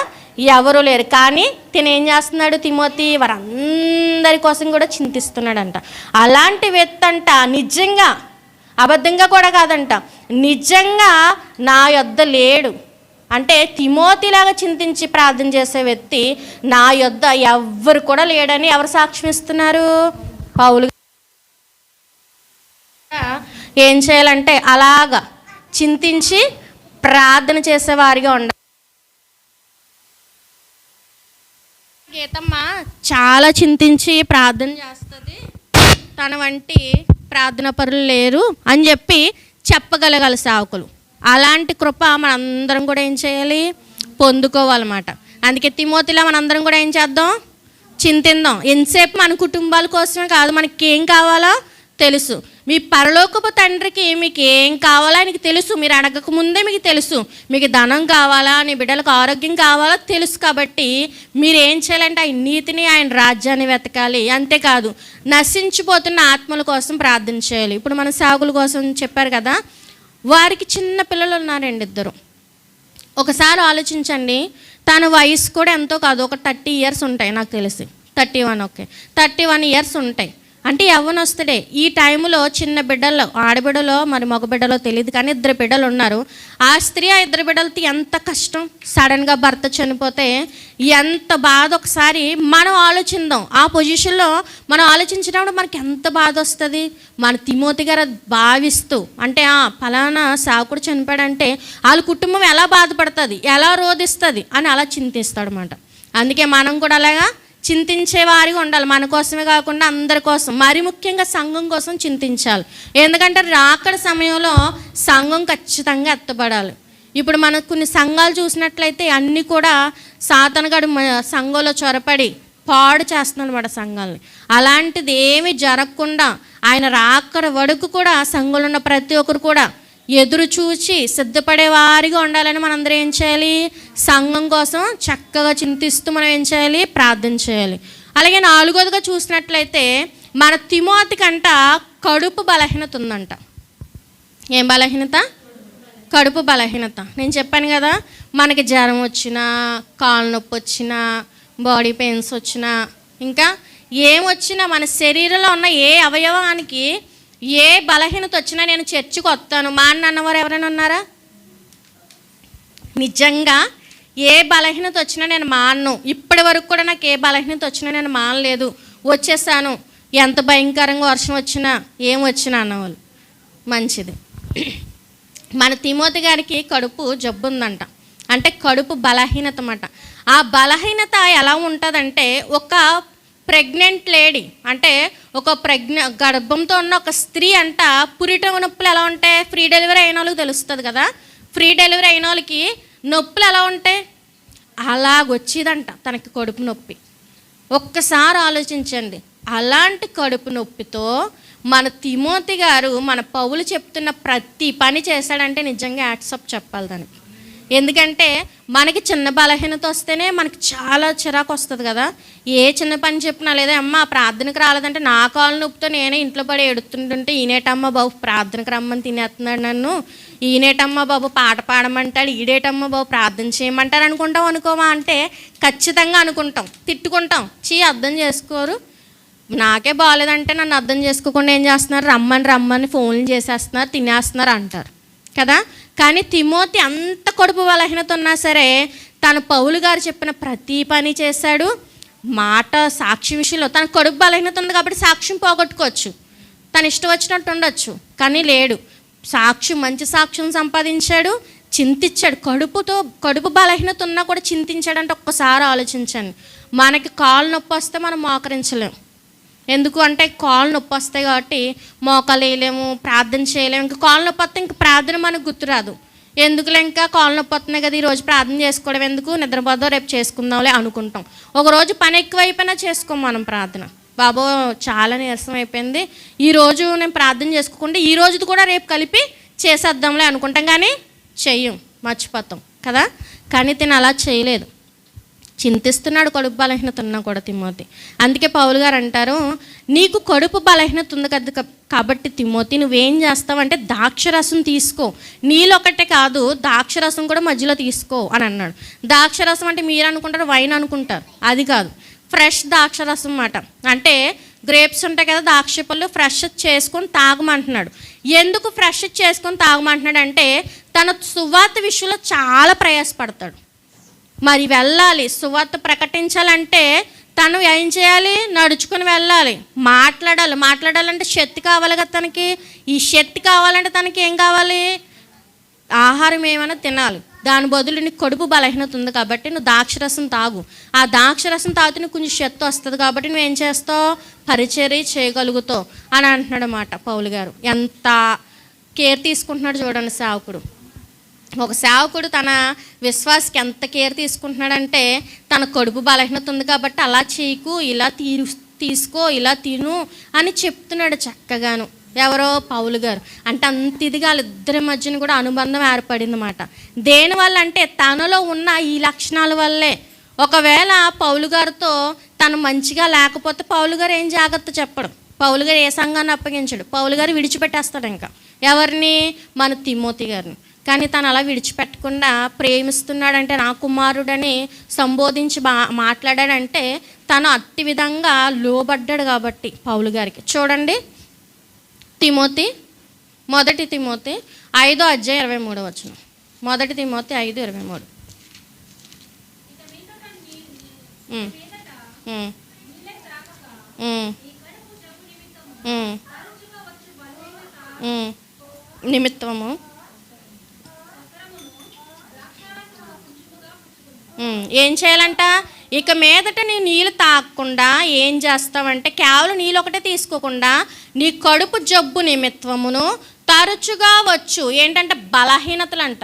ఎవరూ లేరు. కానీ తినేం చేస్తున్నాడు తిమోతి, వారందరి కోసం కూడా చింతిస్తున్నాడంట. అలాంటి వ్యక్తి అంట నిజంగా, అబద్ధంగా కూడా కాదంట, నిజంగా నా యొద్ద లేడు, అంటే తిమోతిలాగా చింతించి ప్రార్థన చేసే వ్యక్తి నా యొద్ద ఎవ్వరు కూడా లేడని ఎవరు సాక్ష్యం ఇస్తున్నారు? పౌలు. ఏం చేయాలంటే అలాగా చింతించి ప్రార్థన చేసేవారిగా ఉండాలి. గీతమ్మ చాలా చింతించి ప్రార్థన చేస్తుంది, తన వంటి ప్రార్థన పరులు లేరు అని చెప్పి చెప్పగలగాలి సేవకులు. అలాంటి కృప మనందరం కూడా ఏం చేయాలి? పొందుకోవాలన్నమాట. అందుకే తిమోతిలా మనందరం కూడా ఏం చేద్దాం? చింతిద్దాం. ఎంతసేపు మన కుటుంబాల కోసమే కాదు, మనకి ఏం కావాలో తెలుసు. మీ పరలోకపు తండ్రికి మీకు ఏం కావాలో ఆయనకి తెలుసు. మీరు అడగక ముందే మీకు తెలుసు. మీకు ధనం కావాలా, నీ బిడ్డలకు ఆరోగ్యం కావాలో తెలుసు. కాబట్టి మీరు ఏం చేయాలంటే ఆయన నీతిని, ఆయన రాజ్యాన్ని వెతకాలి. అంతేకాదు నశించిపోతున్న ఆత్మల కోసం ప్రార్థన చేయాలి. ఇప్పుడు మన సాగుల కోసం చెప్పారు కదా, వారికి చిన్న పిల్లలు ఉన్నారండి, 2. ఒకసారి ఆలోచించండి, తన వయసు కూడా ఎంతో కాదు, ఒక 30 years ఉంటాయి నాకు తెలిసి. 31, ఓకే, 31 years ఉంటాయి. అంటే యవ్వనస్తుడే. ఈ టైంలో చిన్న బిడ్డల్లో, ఆడబిడ్డలో మరి మగబిడ్డలో తెలియదు కానీ 2 బిడ్డలు ఉన్నారు. ఆ స్త్రీ ఆ 2 బిడ్డలతో ఎంత కష్టం. సడన్గా భర్త చనిపోతే ఎంత బాధ. ఒకసారి మనం ఆలోచిద్దాం, ఆ పొజిషన్లో మనం ఆలోచించినప్పుడు మనకి ఎంత బాధ వస్తుంది. మన తిమోతి గారు భావిస్తూ అంటే ఫలానా సాకుడు చనిపోయాడంటే వాళ్ళ కుటుంబం ఎలా బాధపడుతుంది, ఎలా రోధిస్తుంది అని అలా చింతిస్తాడు అన్నమాట. అందుకే మనం కూడా అలాగా చింతించే వారిగా ఉండాలి. మన కోసమే కాకుండా అందరి కోసం, మరి ముఖ్యంగా సంఘం కోసం చింతించాలి. ఎందుకంటే రాకడ సమయంలో సంఘం ఖచ్చితంగా ఎత్తబడాలి. ఇప్పుడు మనకు కొన్ని సంఘాలు చూసినట్లయితే అన్నీ కూడా సాతానుగాడు సంఘంలో చొరపడి పాడు చేస్తున్నాడు అన్నమాట సంఘాలని. అలాంటిది ఏమీ జరగకుండా ఆయన రాకడ వరకు కూడా సంఘంలో ఉన్న ప్రతి ఒక్కరు కూడా ఎదురు చూచి సిద్ధపడే వారిగా ఉండాలని మనందరం ఏం చేయాలి? సంఘం కోసం చక్కగా చింతిస్తూ మనం ఏం చేయాలి? ప్రార్థన చేయాలి. అలాగే 4వదిగా చూసినట్లయితే మన తిమోతి కంట కడుపు బలహీనత ఉందంట. ఏం బలహీనత? కడుపు బలహీనత. నేను చెప్పాను కదా, మనకి జ్వరం వచ్చినా, కాలు నొప్పి వచ్చినా, బాడీ పెయిన్స్ వచ్చినా, ఇంకా ఏమొచ్చినా మన శరీరంలో ఉన్న ఏ అవయవానికి ఏ బలహీనత వచ్చినా నేను చర్చికి వస్తాను మా అన్నవారు ఎవరైనా ఉన్నారా? నిజంగా ఏ బలహీనత వచ్చినా నేను మానను. ఇప్పటి వరకు కూడా నాకు ఏ బలహీనత వచ్చినా నేను మానలేదు, వచ్చేసాను. ఎంత భయంకరంగా వర్షం వచ్చినా ఏం వచ్చినా అన్నవాళ్ళు. మంచిది. మన తిమోతి గారికి కడుపు జబ్బు ఉందంట. అంటే కడుపు బలహీనత అన్నమాట. ఆ బలహీనత ఎలా ఉంటుందంటే, ఒక ప్రెగ్నెంట్ లేడీ అంటే ఒక గర్భంతో ఉన్న ఒక స్త్రీ అంట పురిట నొప్పులు ఎలా ఉంటాయి? ఫ్రీ డెలివరీ అయిన వాళ్ళకి తెలుస్తుంది కదా, ఫ్రీ డెలివరీ అయిన వాళ్ళకి నొప్పులు ఎలా ఉంటాయి? అలాగొచ్చేదంట తనకి కడుపు నొప్పి. ఒక్కసారి ఆలోచించండి, అలాంటి కడుపు నొప్పితో మన తిమోతి గారు మన పౌలు చెప్తున్న ప్రతి పని చేశాడంటే నిజంగా యాట్సప్ చెప్పాలి దానికి. ఎందుకంటే మనకి చిన్న బలహీనత వస్తేనే మనకి చాలా చిరాకు వస్తుంది కదా. ఏ చిన్న పని చెప్పినా, లేదా అమ్మ ప్రార్థనకు రాలేదంటే నా కాలు నొప్పితో నేనే ఇంట్లో పడి ఎడుతుంటుంటే ఈనేటమ్మ బాబు ప్రార్థనకు రమ్మని తినేస్తున్నాడు నన్ను, ఈనేటమ్మ బాబు పాట పాడమంటాడు, ఈడేటమ్మ బాబు ప్రార్థన చేయమంటారు అనుకుంటాం. అనుకోమా అంటే ఖచ్చితంగా అనుకుంటాం, తిట్టుకుంటాం. అర్థం చేసుకోరు, నాకే బాగాలేదంటే నన్ను అర్థం చేసుకోకుండా ఏం చేస్తున్నారు? రమ్మని ఫోన్లు చేసేస్తున్నారు, తినేస్తున్నారు అంటారు కదా. కానీ తిమోతి అంత కడుపు బలహీనత ఉన్నా సరే తను పౌలు గారు చెప్పిన ప్రతి పని చేశాడు. మాట సాక్షి విషయంలో తన కడుపు బలహీనత ఉంది కాబట్టి సాక్ష్యం పోగొట్టుకోవచ్చు, తన ఇష్టం వచ్చినట్టు ఉండొచ్చు, కానీ లేడు. సాక్ష్యం, మంచి సాక్ష్యం సంపాదించాడు, చింతించాడు. కడుపు బలహీనత ఉన్నా కూడా చింతించాడంటే ఒక్కసారి ఆలోచించండి. మనకి కాలు నొప్పి వస్తే మనం మోకరించలేం. ఎందుకు అంటే కాళ్ళు నొప్పి వస్తాయి కాబట్టి మోకాలు వేయలేము, ప్రార్థన చేయలేము. ఇంకా కాళ్ళు నొప్పి వస్తే ఇంకా ప్రార్థన మనకు గుర్తురాదు. ఎందుకులే ఇంకా కాళ్ళు నొప్పి వస్తున్నాయి కదా, ఈరోజు ప్రార్థన చేసుకోవడం ఎందుకు, నిద్రపోదాం రేపు చేసుకుందాంలే అనుకుంటాం. ఒకరోజు పని ఎక్కువైపోయినా చేసుకోం మనం ప్రార్థన. బాబో చాలా నీరసం అయిపోయింది, ఈరోజు నేను ప్రార్థన చేసుకోకుండా ఈ రోజుది కూడా రేపు కలిపి చేసేద్దాంలే అనుకుంటాం, కానీ చెయ్యం, మర్చిపోతాం కదా. కానీ తిని అలా చేయలేదు, చింతిస్తున్నాడు కడుపు బలహీనత ఉన్నా కూడా తిమోతి. అందుకే పౌలు గారు అంటారు, నీకు కడుపు బలహీనత ఉంది కదా కాబట్టి తిమోతి నువ్వేం చేస్తావంటే ద్రాక్షరసం తీసుకో, నీళ్ళొకటే కాదు ద్రాక్షరసం కూడా మధ్యలో తీసుకో అని అన్నాడు. ద్రాక్షరసం అంటే మీరు అనుకుంటారు వైన్ అనుకుంటారు, అది కాదు, ఫ్రెష్ ద్రాక్షరసం అన్నమాట. అంటే గ్రేప్స్ ఉంటాయి కదా, ద్రాక్ష పళ్ళు ఫ్రెష్ చేసుకొని తాగమంటున్నాడు. ఎందుకు ఫ్రెష్ చేసుకొని తాగమంటున్నాడు అంటే తన సువార్త విషయంలో చాలా ప్రయాసపడతాడు. మరి వెళ్ళాలి, సువార్త ప్రకటించాలంటే తను ఏం చేయాలి? నడుచుకుని వెళ్ళాలి, మాట్లాడాలంటే శక్తి కావాలి కదా తనకి. ఈ శక్తి కావాలంటే తనకి ఏం కావాలి? ఆహారం ఏమైనా తినాలి. దాని బదులు నీకు కడుపు బలహీనత ఉంది కాబట్టి నువ్వు ద్రాక్షరసం తాగు. ఆ ద్రాక్షరసం తాగితే నీకు కొంచెం శక్తి వస్తుంది కాబట్టి నువ్వేం చేస్తావు? పరిచర్య చేయగలుగుతావు అని అంటున్నాడు అన్నమాట పౌలు గారు. ఎంత కేర్ తీసుకుంటున్నాడు చూడండి సేవకుడు. ఒక సేవకుడు తన విశ్వాసకి ఎంత కేర్ తీసుకుంటున్నాడంటే తన కడుపు బలహీనత ఉంది కాబట్టి అలా చేయకు, ఇలా తీసుకో, ఇలా తిను అని చెప్తున్నాడు చక్కగాను. ఎవరో పౌలు గారు. అంటే అంత ఇదిగా వాళ్ళిద్దరి మధ్యన కూడా అనుబంధం ఏర్పడింది అన్నమాట. దేనివల్ల అంటే తనలో ఉన్న ఈ లక్షణాల వల్లే. ఒకవేళ పౌలు గారితో తను మంచిగా లేకపోతే పౌలు గారు ఏం జాగ్రత్త చెప్పడు, పౌలు గారు ఏ సంఘాన్ని అప్పగించడు, పౌలు గారు విడిచిపెట్టేస్తాడు. ఇంకా ఎవరిని? మన తిమోతి గారిని. కానీ తను అలా విడిచిపెట్టకుండా ప్రేమిస్తున్నాడంటే, నా కుమారుడని సంబోధించి మాట్లాడాడంటే తను అట్టి విధంగా లోబడ్డాడు కాబట్టి పౌలు గారికి. చూడండి మొదటి తిమోతి 5:23. మొదటి తిమోతి 5:23. నిమిత్తము ఏం చేయాలంట? ఇక మీదట నీ నీళ్ళు తాగకుండా ఏం చేస్తావంటే కేవలం నీళ్ళు ఒకటే తీసుకోకుండా నీ కడుపు జబ్బు నిమిత్తమును తరచుగా వచ్చు. ఏంటంటే బలహీనతలంట,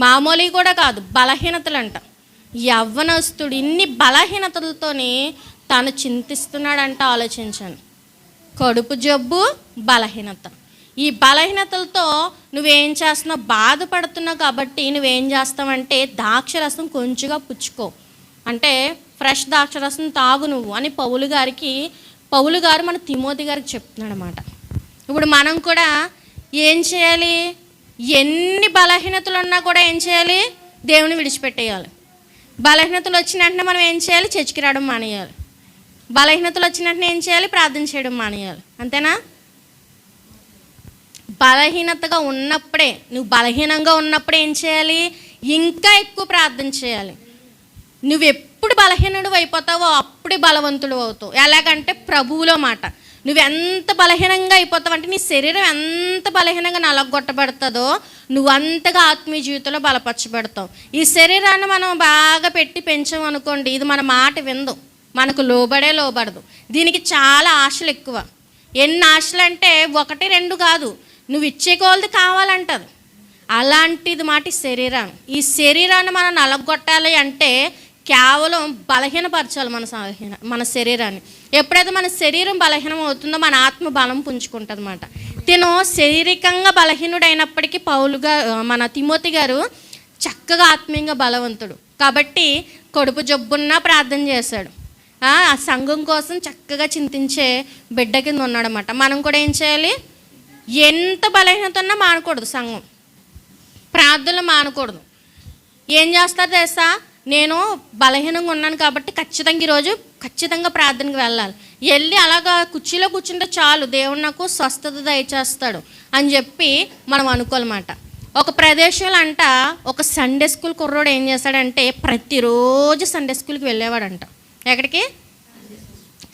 మామూలు కూడా కాదు, బలహీనతలంట. యవ్వనస్తుడు ఇన్ని బలహీనతలతోని తను చింతిస్తున్నాడంట. ఆలోచించాను. కడుపు జబ్బు, బలహీనత. ఈ బలహీనతలతో నువ్వేం చేస్తున్నావు? బాధపడుతున్నావు కాబట్టి నువ్వేం చేస్తావంటే ద్రాక్షరసం కొంచెంగా పుచ్చుకో, అంటే ఫ్రెష్ ద్రాక్షరసం తాగు నువ్వు అని పౌలు గారు మన తిమోతి గారికి చెప్తున్నాడు అన్నమాట. ఇప్పుడు మనం కూడా ఏం చేయాలి? ఎన్ని బలహీనతలు ఉన్నా కూడా ఏం చేయాలి? దేవుని విడిచిపెట్టేయాలి. బలహీనతలు వచ్చిన వెంటనే మనం ఏం చేయాలి? చర్చికి రావడం మానేయాలి. బలహీనతలు వచ్చిన వెంటనే ఏం చేయాలి? ప్రార్థన చేయడం మానేయాలి. అంతేనా? బలహీనతగా ఉన్నప్పుడే, నువ్వు బలహీనంగా ఉన్నప్పుడే ఏం చేయాలి? ఇంకా ఎక్కువ ప్రార్థన చేయాలి. నువ్వు ఎప్పుడు బలహీనుడు అయిపోతావో అప్పుడే బలవంతుడు అవుతావు. ఎలాగంటే ప్రభువులో మాట. నువ్వు ఎంత బలహీనంగా అయిపోతావు అంటే నీ శరీరం ఎంత బలహీనంగా నలగొట్టబడుతుందో నువ్వు అంతగా ఆత్మీయ జీవితంలో బలపరచబడతావు. ఈ శరీరాన్ని మనం బాగా పెట్టి పెంచాం అనుకోండి, ఇది మన మాట విందు, మనకు లోబడదు. దీనికి చాలా ఆశలు ఎక్కువ. ఎన్ని ఆశలు అంటే 1, 2 కాదు, నువ్వు ఇచ్చే కొలది కావాలంటది. అలాంటిది మాట ఈ శరీరాన్ని మనం నలగొట్టాలి అంటే కేవలం బలహీనపరచాలి మన శరీరాన్ని. ఎప్పుడైతే మన శరీరం బలహీనం అవుతుందో మన ఆత్మ బలం పుంజుకుంటుంది అన్నమాట. తిను శారీరకంగా బలహీనుడైనప్పటికీ మన తిమోతి గారు చక్కగా ఆత్మీయంగా బలవంతుడు కాబట్టి కడుపు జబ్బున్నా ప్రార్థన చేశాడు. ఆ సంఘం కోసం చక్కగా చింతించే బిడ్డ కింద ఉన్నాడన్నమాట. మనం కూడా ఏం చేయాలి? ఎంత బలహీనత ఉన్నా మానకూడదు, సంఘం ప్రార్థనలు మానకూడదు. ఏం చేస్తారు తెలుసా? నేను బలహీనంగా ఉన్నాను కాబట్టి ఖచ్చితంగా ప్రార్థనకి వెళ్ళి అలాగా కుర్చీలో కూర్చుంటే చాలు, దేవుడు నాకు స్వస్థత దయచేస్తాడు అని చెప్పి మనం అనుకోవాలన్నమాట. ఒక ప్రదేశంలో ఒక సండే స్కూల్ కుర్రోడు ఏం చేశాడంటే ప్రతిరోజు సండే స్కూల్కి వెళ్ళేవాడంట. ఎక్కడికి?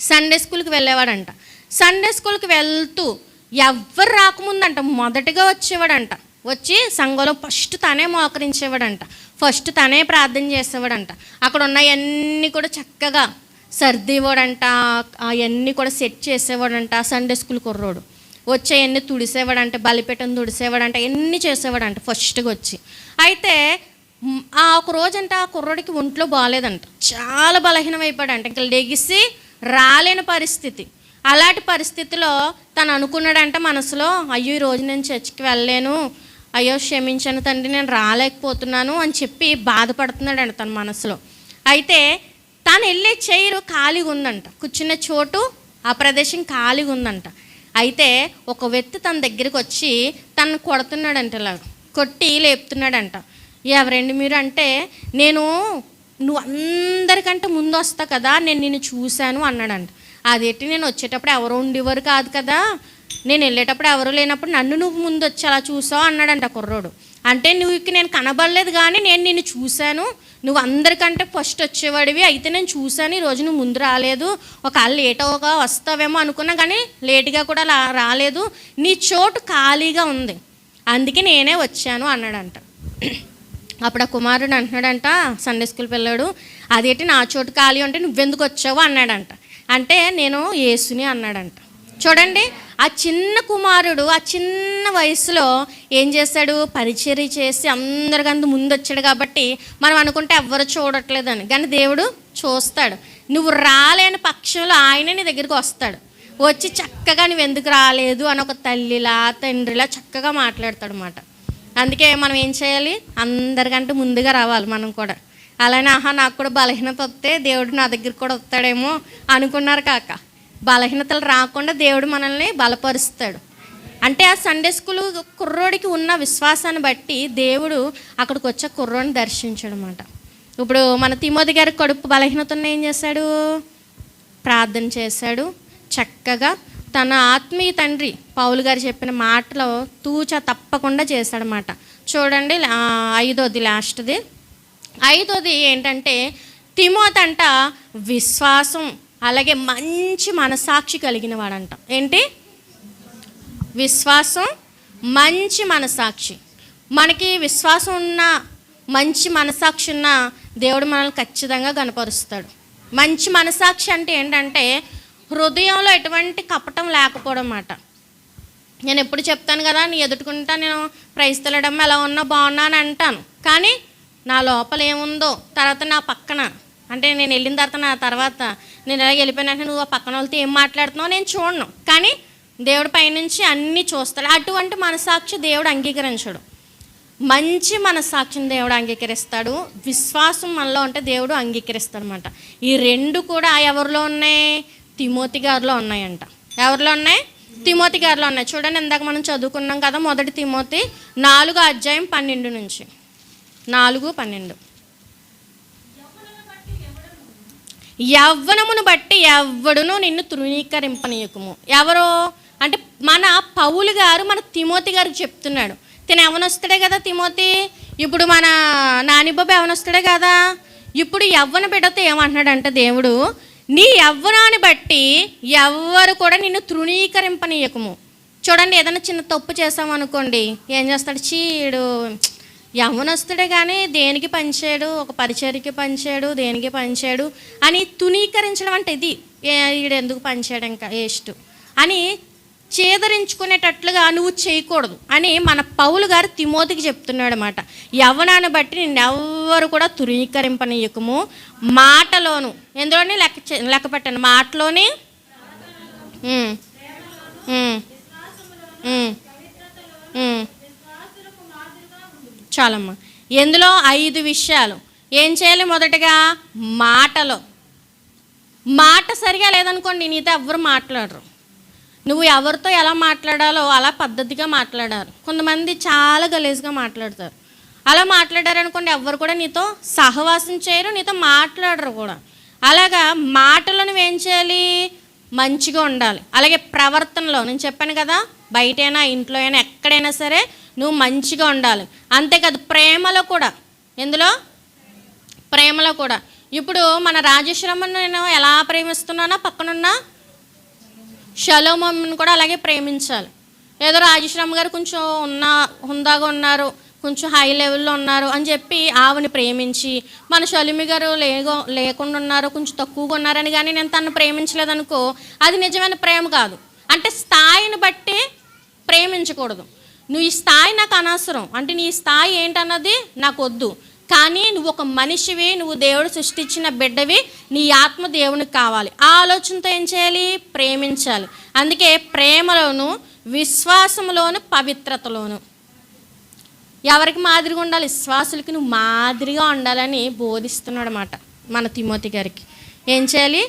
సండే స్కూల్కి వెళ్ళేవాడంట. సండే స్కూల్కి వెళ్తూ ఎవ్వరు రాకముందంట మొదటగా వచ్చేవాడంట. వచ్చి సంఘంలో ఫస్ట్ తనే మోకరించేవాడంట, ఫస్ట్ తనే ప్రార్థన చేసేవాడంట. అక్కడ ఉన్నవన్నీ కూడా చక్కగా సర్దివాడంట, అవన్నీ కూడా సెట్ చేసేవాడంట. సండే స్కూల్ కుర్రోడు వచ్చేవన్నీ తుడిసేవాడంట, బలిపీఠం తుడిసేవాడంట, ఎన్ని చేసేవాడంట ఫస్ట్గా వచ్చి. అయితే ఒక రోజంట ఆ కుర్రోడికి ఒంట్లో బాగాలేదంట, చాలా బలహీనం అయిపోయాడంట, ఇంకా లెగిసి రాలేని పరిస్థితి. అలాంటి పరిస్థితిలో తను అనుకున్నాడంట మనసులో, అయ్యో ఈ రోజు నేను చర్చికి వెళ్ళలేను, అయ్యో క్షమించను తండ్రి నేను రాలేకపోతున్నాను అని చెప్పి బాధపడుతున్నాడంట తన మనసులో. అయితే తను వెళ్ళే చైరు ఖాళీగా ఉందంట, కూర్చున్న చోటు ఆ ప్రదేశం ఖాళీగా ఉందంట. అయితే ఒక వ్యక్తి తన దగ్గరికి వచ్చి తను కొడుతున్నాడంట, ఇలా కొట్టి లేపుతున్నాడంట. ఎవరండి మీరు అంటే, నువ్వు అందరికంటే ముందు వస్తా కదా, నేను నిన్ను చూశాను అన్నాడంట. అదేంటి నేను వచ్చేటప్పుడు ఎవరు ఉండేవారు కాదు కదా, నేను వెళ్ళేటప్పుడు ఎవరు లేనప్పుడు నన్ను నువ్వు ముందు వచ్చి అలా చూసావు అన్నాడంట కుర్రోడు. అంటే నువ్వు నేను కనబడలేదు కానీ నేను నిన్ను చూశాను, నువ్వు అందరికంటే ఫస్ట్ వచ్చేవాడివి, అయితే నేను చూశాను, ఈరోజు నువ్వు ముందు రాలేదు, ఒకవేళ లేటుగా వస్తావేమో అనుకున్నా కానీ లేటుగా కూడా రాలేదు, నీ చోటు ఖాళీగా ఉంది, అందుకే నేనే వచ్చాను అన్నాడంట. అప్పుడు ఆ కుమారుడు అంటున్నాడంట, సండే స్కూల్ పిల్లాడు, అదేంటి నా చోటు ఖాళీ అంటే నువ్వెందుకు వచ్చావు అన్నాడంట. అంటే నేను యేసుని అన్నాడంట. చూడండి, ఆ చిన్న కుమారుడు ఆ చిన్న వయసులో ఏం చేశాడు, పరిచర్య చేసి అందరికంత ముందు వచ్చాడు. కాబట్టి మనం అనుకుంటే ఎవ్వరు చూడట్లేదని, కానీ దేవుడు చూస్తాడు. నువ్వు రాలేని పక్షంలో ఆయనే నీ దగ్గరికి వస్తాడు, వచ్చి చక్కగా నువ్వు ఎందుకు రాలేదు అని ఒక తల్లిలా తండ్రిలా చక్కగా మాట్లాడతాడు అన్నమాట. అందుకే మనం ఏం చేయాలి, అందరికంటే ముందుగా రావాలి మనం కూడా. అలానే నాకు కూడా బలహీనత వస్తే దేవుడు నా దగ్గరికి కూడా వస్తాడేమో అనుకున్నారు కాక, బలహీనతలు రాకుండా దేవుడు మనల్ని బలపరుస్తాడు. అంటే ఆ సండే స్కూల్ కుర్రోడికి ఉన్న విశ్వాసాన్ని బట్టి దేవుడు అక్కడికి వచ్చే కుర్రోడిని దర్శించాడు అన్నమాట. ఇప్పుడు మన తిమోతి గారి కడుపు బలహీనతను ఏం చేశాడు, ప్రార్థన చేశాడు, చక్కగా తన ఆత్మీయ తండ్రి పౌలు గారు చెప్పిన మాటలో తూచా తప్పకుండా చేశాడనమాట. చూడండి, 5వది లాస్ట్ది. 5వది ఏంటంటే తిమోతి అంట విశ్వాసం అలాగే మంచి మనసాక్షి కలిగిన వాడంట. ఏంటి, విశ్వాసం మంచి మనసాక్షి. మనకి విశ్వాసం ఉన్న మంచి మనసాక్షి ఉన్న దేవుడు మనల్ని ఖచ్చితంగా కనపరుస్తాడు. మంచి మనసాక్షి అంటే ఏంటంటే హృదయంలో ఎటువంటి కపటం లేకపోవడం అన్నమాట. నేను ఎప్పుడు చెప్తాను కదా, నీ ఎదుర్కొంటా నేను ప్రైస్తలడమ్మ ఎలా ఉన్నా బాగున్నా అని అంటాను, కానీ నా లోపల ఏముందో తర్వాత నా పక్కన అంటే నేను వెళ్ళిన తర్వాత నేను ఎలా వెళ్ళిపోయినాక నువ్వు ఆ పక్కన వాళ్ళతో ఏం మాట్లాడుతున్నావు నేను చూడను, కానీ దేవుడి పైనుంచి అన్నీ చూస్తాడు. అటువంటి మనసాక్షి దేవుడు అంగీకరించడు. మంచి మనసాక్షిని దేవుడు అంగీకరిస్తాడు, విశ్వాసం మనలో ఉంటే దేవుడు అంగీకరిస్తాడు అన్నమాట. ఈ రెండు కూడా ఎవరిలో ఉన్నాయి, తిమోతి గారిలో ఉన్నాయంట. ఎవరిలో ఉన్నాయి, తిమోతి గారిలో ఉన్నాయి. చూడండి, ఇందాక మనం చదువుకున్నాం కదా, 1 తిమోతి 4:12 నుంచి 4:12. యవ్వనమును బట్టి ఎవ్వడును నిన్ను తృణీకరింపనీయకుము. ఎవరో అంటే మన పౌలు గారు మన తిమోతి గారికి చెప్తున్నాడు. తిన యవ్వనొస్తాడే కదా తిమోతి, ఇప్పుడు మన నానిబాబు యవ్వనొస్తాడే కదా, ఇప్పుడు యవ్వన బిడ్డతో ఏమంటున్నాడంటే దేవుడు, నీ యవ్వనాన్ని బట్టి ఎవ్వరు కూడా నిన్ను తృణీకరింపనీయకము. చూడండి, ఏదైనా చిన్న తప్పు చేసామనుకోండి, ఏం చేస్తాడు, చీడు యవ్వనొస్తాడే కానీ దేనికి పనిచేయడు, ఒక పరిచర్యకి పనిచేయడు, దేనికి పనిచేయడు అని తునీకరించడం అంటే ఇది, ఈడు ఎందుకు పనిచేయడం ఇంకా వేస్ట్ అని చేదరించుకునేటట్లుగా నువ్వు చేయకూడదు అని మన పౌలు గారు తిమోతికి చెప్తున్నాడు అన్నమాట. యవ్వనాన్ని బట్టి నిన్నెవ్వరు కూడా తునీకరింపనీయకము, మాటలోను ఎందులోని లెక్క పెట్టండి, మాటలోని చాలమ్మా. ఎందులో 5 విషయాలు ఏం చేయాలి. మొదటగా మాటలో, మాట సరిగా లేదనుకోండి నీతో ఎవ్వరు మాట్లాడరు. నువ్వు ఎవరితో ఎలా మాట్లాడాలో అలా పద్ధతిగా మాట్లాడాలి. కొంతమంది చాలా గలీజ్గా మాట్లాడతారు, అలా మాట్లాడారనుకోండి ఎవ్వరు కూడా నీతో సహవాసం చేయరు, నీతో మాట్లాడరు కూడా. అలాగా మాటలో నువ్వేం చేయాలి, మంచిగా ఉండాలి. అలాగే ప్రవర్తనలో నేను చెప్పాను కదా, బయటైనా ఇంట్లో అయినా ఎక్కడైనా సరే నువ్వు మంచిగా ఉండాలి. అంతేకాదు ప్రేమలో కూడా, ఎందులో ప్రేమలో కూడా. ఇప్పుడు మన రాజేశ్వరమ్మను నేను ఎలా ప్రేమిస్తున్నానో పక్కనున్న షలోమమ్మను కూడా అలాగే ప్రేమించాలి. ఏదో రాజేశ్వరమ్మ గారు కొంచెం హుందాగా ఉన్నారు, కొంచెం హై లెవెల్లో ఉన్నారు అని చెప్పి ఆవిని ప్రేమించి, మన షలిమి గారు లేకుండా ఉన్నారు, కొంచెం తక్కువగా ఉన్నారని కానీ నేను తను ప్రేమించలేదనుకో, అది నిజమైన ప్రేమ కాదు. అంటే స్థాయిని బట్టి ప్రేమించకూడదు. నువ్వు ఈ స్థాయి నాకు అనవసరం, అంటే నీ స్థాయి ఏంటన్నది నాకు వద్దు, కానీ నువ్వు ఒక మనిషివి, నువ్వు దేవుడు సృష్టించిన బిడ్డవి, నీ ఆత్మ దేవునికి కావాలి. ఆ ఆలోచనతో ఏం చేయాలి, ప్రేమించాలి. అందుకే ప్రేమలోను, విశ్వాసంలోను, పవిత్రతలోను ఎవరికి మాదిరిగా ఉండాలి, విశ్వాసులకి నువ్వు మాదిరిగా ఉండాలని బోధిస్తున్నాడు అన్నమాట మన తిమోతి గారికి. ఏం చేయాలి,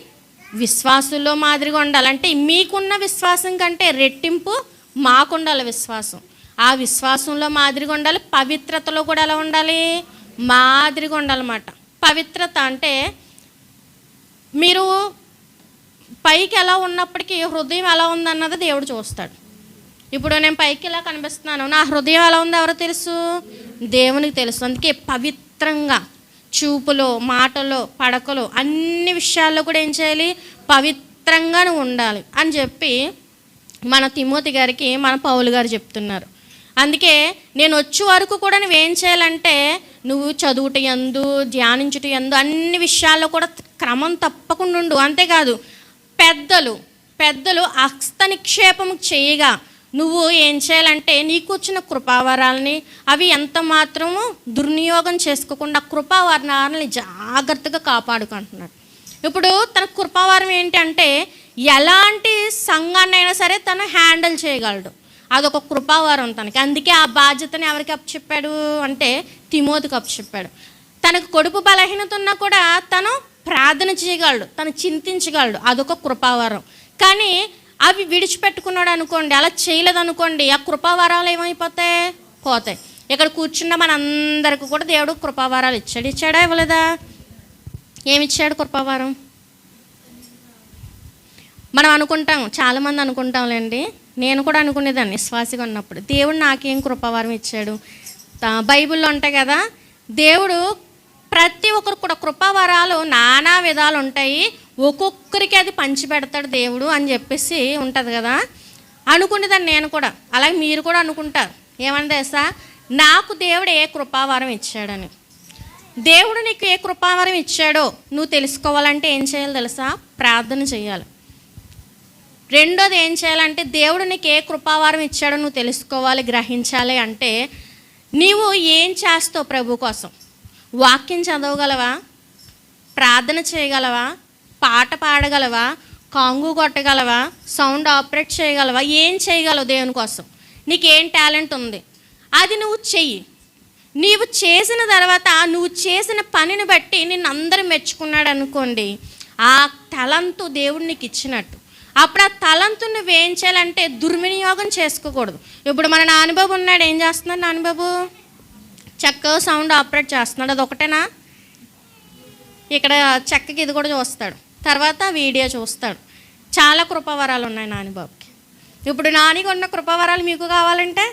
విశ్వాసుల్లో మాదిరిగా ఉండాలంటే మీకున్న విశ్వాసం కంటే రెట్టింపు మాకుండాలి విశ్వాసం. ఆ విశ్వాసంలో మాదిరిగా ఉండాలి, పవిత్రతలో కూడా ఎలా ఉండాలి, మాదిరిగా ఉండాలన్నమాట. పవిత్రత అంటే మీరు పైకి ఎలా ఉన్నప్పటికీ హృదయం ఎలా ఉందన్నది దేవుడు చూస్తాడు. ఇప్పుడు నేను పైకి ఇలా కనిపిస్తున్నాను, నా హృదయం ఎలా ఉందో ఎవరో తెలుసు? దేవునికి తెలుసు. అందుకే పవిత్రంగా చూపులో, మాటలో, పడకలో, అన్ని విషయాల్లో కూడా ఏం చేయాలి? పవిత్రంగా నువ్వు ఉండాలి అని చెప్పి మన తిమోతి గారికి మన పౌలు గారు చెప్తున్నారు. అందుకే నేను వచ్చే వరకు కూడా నువ్వేం చేయాలంటే, నువ్వు చదువుట యందు, ధ్యానించుట యందు, అన్ని విషయాల్లో కూడా క్రమం తప్పకుండా ఉండు. అంతేకాదు పెద్దలు హస్త నిక్షేపం చేయగా నువ్వు ఏం చేయాలంటే, నీకు వచ్చిన కృపావరాలని అవి ఎంత మాత్రము దుర్వినియోగం చేసుకోకుండా కృపావరాలని జాగ్రత్తగా కాపాడుకుంటున్నాడు. ఇప్పుడు తన కృపావరం ఏంటంటే, ఎలాంటి సంఘాన్నైనా సరే తను హ్యాండిల్ చేయగలడు. అదొక కృపావరం తనకి. అందుకే ఆ బాధ్యతని ఎవరికి అప్పచెప్పాడు అంటే తిమోతికి అప్పచెప్పాడు. తనకు కడుపు బలహీనత ఉన్నా కూడా తను ప్రార్థన చేయగలడు, తను చింతించగలడు. అదొక కృపావరం. కానీ అవి విడిచిపెట్టుకున్నాడు అనుకోండి, అలా చేయలేదనుకోండి, ఆ కృపావరాలు ఏమైపోతాయి? పోతాయి. ఇక్కడ కూర్చున్న మనందరికీ కూడా దేవుడు కృపావరాలు ఇచ్చాడా ఇవ్వలేదా? ఏమిచ్చాడు కృపావరం? మనం అనుకుంటాం, చాలామంది అనుకుంటాంలేండి, నేను కూడా అనుకునేదాన్ని విశ్వాసిగా ఉన్నప్పుడు, దేవుడు నాకేం కృపావరం ఇచ్చాడు? బైబిల్లో ఉంటాయి కదా, దేవుడు ప్రతి ఒక్కరికి కూడా కృపావరాలు నానా విధాలు ఉంటాయి, ఒక్కొక్కరికి అది పంచి పెడతాడు దేవుడు అని చెప్పేసి ఉంటుంది కదా. అనుకునేదాన్ని నేను కూడా. అలాగే మీరు కూడా అనుకుంటారు. ఏమన్నా తెలుసా? నాకు దేవుడు ఏ కృపావరం ఇచ్చాడని. దేవుడు నీకు ఏ కృపావరం ఇచ్చాడో నువ్వు తెలుసుకోవాలంటే ఏం చేయాలి తెలుసా? ప్రార్థన చేయాలి. రెండోది ఏం చేయాలంటే, దేవుడు నీకు ఏ కృపావరం ఇచ్చాడో నువ్వు తెలుసుకోవాలి, గ్రహించాలి అంటే నీవు ఏం చేస్తావు ప్రభు కోసం? వాక్యం చదవగలవా? ప్రార్థన చేయగలవా? పాట పాడగలవా? కాంగు కొట్టగలవా? సౌండ్ ఆపరేట్ చేయగలవా? ఏం చేయగలవు దేవుని కోసం? నీకేం టాలెంట్ ఉంది అది నువ్వు చెయ్యి. నీవు చేసిన తర్వాత నువ్వు చేసిన పనిని బట్టి నిన్ను అందరూ మెచ్చుకున్నాడు అనుకోండి, ఆ తలంతు దేవుడు నీకు ఇచ్చినట్టు. అప్పుడు ఆ తలంతు నువ్వేం చేయాలంటే దుర్వినియోగం చేసుకోకూడదు. ఇప్పుడు మన నాన్నబాబు ఉన్నాడు, ఏం చేస్తున్నాడు నాన్నబాబు? చక్కగా సౌండ్ ఆపరేట్ చేస్తున్నాడు. అది ఒకటేనా? ఇక్కడ చక్కకి ఇది కూడా చూస్తాడు, తర్వాత వీడియో చూస్తాడు. చాలా కృపావరాలు ఉన్నాయి నాన్నబాబుకి. ఇప్పుడు నానికి ఉన్న కృపావరాలు మీకు కావాలంటే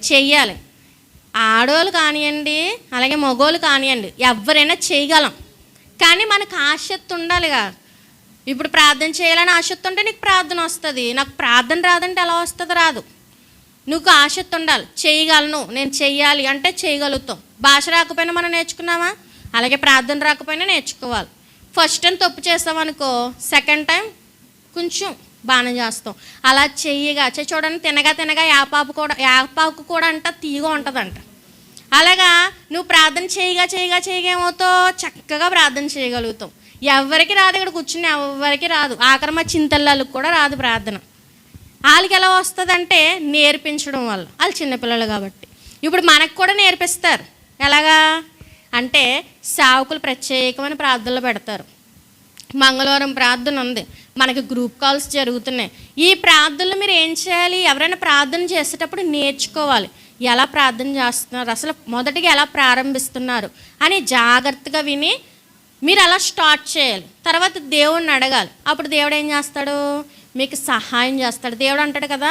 చెయ్యాలి. ఆడవాళ్ళు కానివ్వండి, అలాగే మగోళ్ళు కానివ్వండి, ఎవరైనా చేయగలం. కానీ మనకు ఆసక్తి ఉండాలిగా. ఇప్పుడు ప్రార్థన చేయాలని ఆసక్తి ఉంటే నీకు ప్రార్థన వస్తుంది. నాకు ప్రార్థన రాదంటే ఎలా వస్తుంది? రాదు. నువ్వు ఆసక్తి ఉండాలి. చేయగలను, నేను చెయ్యాలి అంటే చేయగలుగుతాం. భాష రాకపోయినా మనం నేర్చుకున్నామా? అలాగే ప్రార్థన రాకపోయినా నేర్చుకోవాలి. ఫస్ట్ టైం తప్పు చేస్తామనుకో, సెకండ్ టైం కొంచెం బాగానే చేస్తాం. అలా చెయ్యగా చూడండి, తినగా యాపాకు కూడా అంట తీగ ఉంటుందంట. అలాగా నువ్వు ప్రార్థన చేయగా ఏమవుతావు? చక్కగా ప్రార్థన చేయగలుగుతాం. ఎవరికి రాదు, ఇక్కడ కూర్చుని ఎవరికి రాదు. ఆఖరి మా చింతళ్ళకు కూడా రాదు ప్రార్థన. వాళ్ళకి ఎలా వస్తుందంటే నేర్పించడం వల్ల. వాళ్ళు చిన్నపిల్లలు కాబట్టి. ఇప్పుడు మనకు కూడా నేర్పిస్తారు. ఎలాగా అంటే సేవకులు ప్రత్యేకమైన ప్రార్థనలు పెడతారు. మంగళవారం ప్రార్థన ఉంది, మనకి గ్రూప్ కాల్స్ జరుగుతున్నాయి. ఈ ప్రార్థనలు మీరు ఏం చేయాలి? ఎవరైనా ప్రార్థన చేసేటప్పుడు నేర్చుకోవాలి. ఎలా ప్రార్థన చేస్తున్నారు, అసలు మొదటిగా ఎలా ప్రారంభిస్తున్నారు అని జాగ్రత్తగా విని మీరు అలా స్టార్ట్ చేయాలి. తర్వాత దేవుడిని అడగాలి. అప్పుడు దేవుడు ఏం చేస్తాడు? మీకు సహాయం చేస్తాడు. దేవుడు అంటాడు కదా,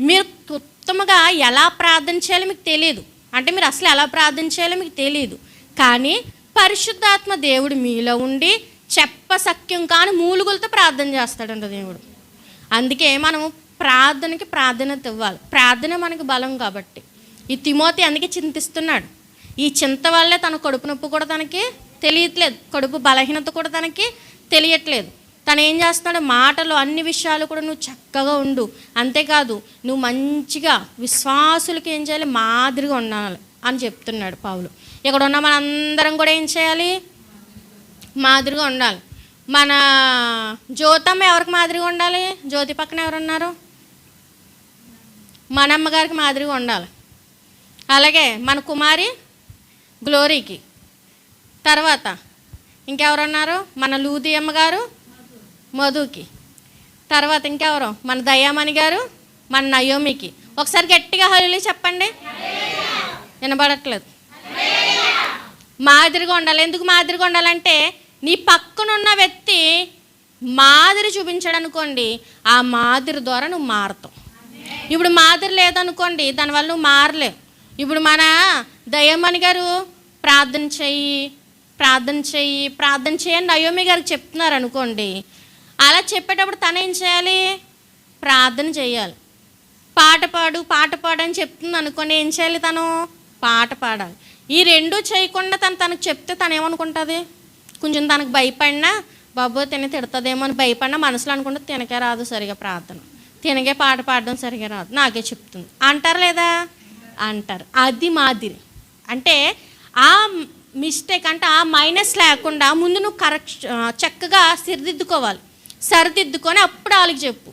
మీరు ఉత్తమంగా ఎలా ప్రార్థన చేయాలో మీకు తెలియదు అంటే, మీరు అసలు ఎలా ప్రార్థన చేయాలో మీకు తెలియదు. కానీ పరిశుద్ధాత్మ దేవుడు మీలో ఉండి చెప్పసక్యం కాని మూలుగులతో ప్రార్థన చేస్తాడంట దేవుడు. అందుకే మనము ప్రార్థనకి ప్రాధాన్యత ఇవ్వాలి. ప్రార్థన మనకు బలం కాబట్టి. ఈ తిమోతి అందుకే చింతిస్తున్నాడు. ఈ చింత వల్లే తన కడుపు నొప్పి కూడా తనకి తెలియట్లేదు, కడుపు బలహీనత కూడా తనకి తెలియట్లేదు. తను ఏం చేస్తున్నాడు? మాటలు అన్ని విషయాలు కూడా నువ్వు చక్కగా ఉండు. అంతేకాదు నువ్వు మంచిగా విశ్వాసులకి ఏం చేయాలి? మాదిరిగా ఉండాలి అని చెప్తున్నాడు పౌలు. ఇక్కడ ఉన్న మనందరం కూడా ఏం చేయాలి? మాదిరిగా ఉండాలి. మన జ్యోతమ్మ ఎవరికి మాదిరిగా ఉండాలి? జ్యోతి పక్కన ఎవరున్నారు? మన అమ్మగారికి మాదిరిగా ఉండాలి. అలాగే మన కుమారి గ్లోరీకి, తర్వాత ఇంకెవరున్నారు? మన లూది అమ్మగారు మధుకి, తర్వాత ఇంకెవరు? మన దయామణి గారు, మన నయోమికి. ఒకసారి గట్టిగా హల్లెలూయా చెప్పండి. వినబడట్లేదు. మాదిరిగా ఉండాలి. ఎందుకు మాదిరిగా ఉండాలంటే నీ పక్కనున్న వ్యక్తి మాదిరి చూపించాడు అనుకోండి, ఆ మాదిరి ద్వారా నువ్వు మారుతావు. ఇప్పుడు మాదిరి లేదనుకోండి, దానివల్ల నువ్వు మారలేవు. ఇప్పుడు మన దయ్యమ్మని గారు ప్రార్థన చెయ్యి ప్రార్థన చెయ్యి ప్రార్థన చేయని నయోమి గారికి చెప్తున్నారు అనుకోండి, అలా చెప్పేటప్పుడు తను ఏం చేయాలి? ప్రార్థన చేయాలి. పాట పాడు అని చెప్తుంది అనుకోండి, ఏం చేయాలి? తను పాట పాడాలి. ఈ రెండూ చేయకుండా తనకు చెప్తే తను ఏమనుకుంటుంది? కొంచెం తనకు భయపడినా, బాబో తిన తిడుతుందేమో అని భయపడినా మనసులో అనుకుంటే తినకే రాదు సరిగా ప్రార్థన, తినకే పాట పాడడం సరిగా రాదు, నాకే చెప్తుంది అంటారు లేదా? అంటారు. అది మాదిరి అంటే ఆ మిస్టేక్, అంటే ఆ మైనస్ లేకుండా ముందు నువ్వు చక్కగా సరిదిద్దుకొని అప్పుడు వాళ్ళకి చెప్పు.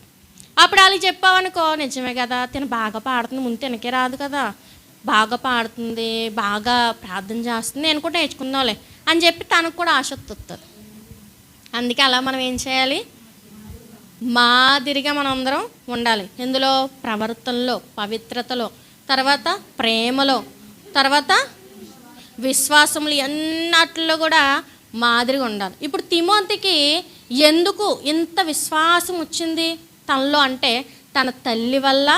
అప్పుడు వాళ్ళకి చెప్పావనుకో, నిజమే కదా తిన బాగా పాడుతుంది, ముందు తినకే రాదు కదా, బాగా పాడుతుంది, బాగా ప్రార్థన చేస్తుంది, నేను కూడా నేర్చుకుందాంలే అని చెప్పి తనకు కూడా ఆసక్తి వస్తుంది. అందుకే అలా మనం ఏం చేయాలి? మాదిరిగా మనం అందరం ఉండాలి. ఇందులో ప్రవర్తనలో, పవిత్రతలో, తర్వాత ప్రేమలో, తర్వాత విశ్వాసములు, ఎన్నట్లో కూడా మాదిరిగా ఉండాలి. ఇప్పుడు తిమోతికి ఎందుకు ఇంత విశ్వాసం వచ్చింది తనలో అంటే, తన తల్లి వల్ల,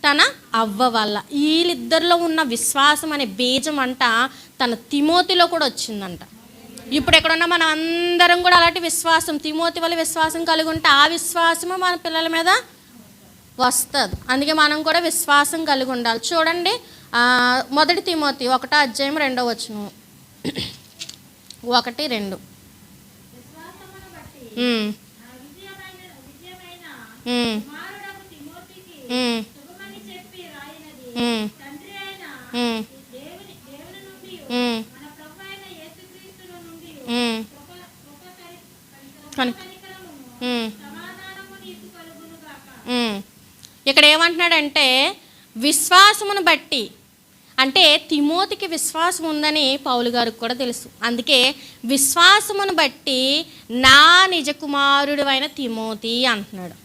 తన అవ్వ వల్ల. వీళ్ళిద్దరిలో ఉన్న విశ్వాసం అనే బీజం అంట తన తిమోతిలో కూడా వచ్చిందంట. ఇప్పుడు ఎక్కడున్నా మనం అందరం కూడా అలాంటి విశ్వాసం, తిమోతి వల్ల విశ్వాసం కలిగి ఉంటే ఆ విశ్వాసము మన పిల్లల మీద వస్తుంది. అందుకే మనం కూడా విశ్వాసం కలిగి ఉండాలి. చూడండి, 1 తిమోతి 1:2 1-2. ఇక్కడ ఏమంటున్నాడంటే విశ్వాసమును బట్టి, అంటే తిమోతికి విశ్వాసం ఉందని పౌలు గారికి కూడా తెలుసు. అందుకే విశ్వాసమును బట్టి నా నిజ కుమారుడు అయిన తిమోతి అంటున్నాడు.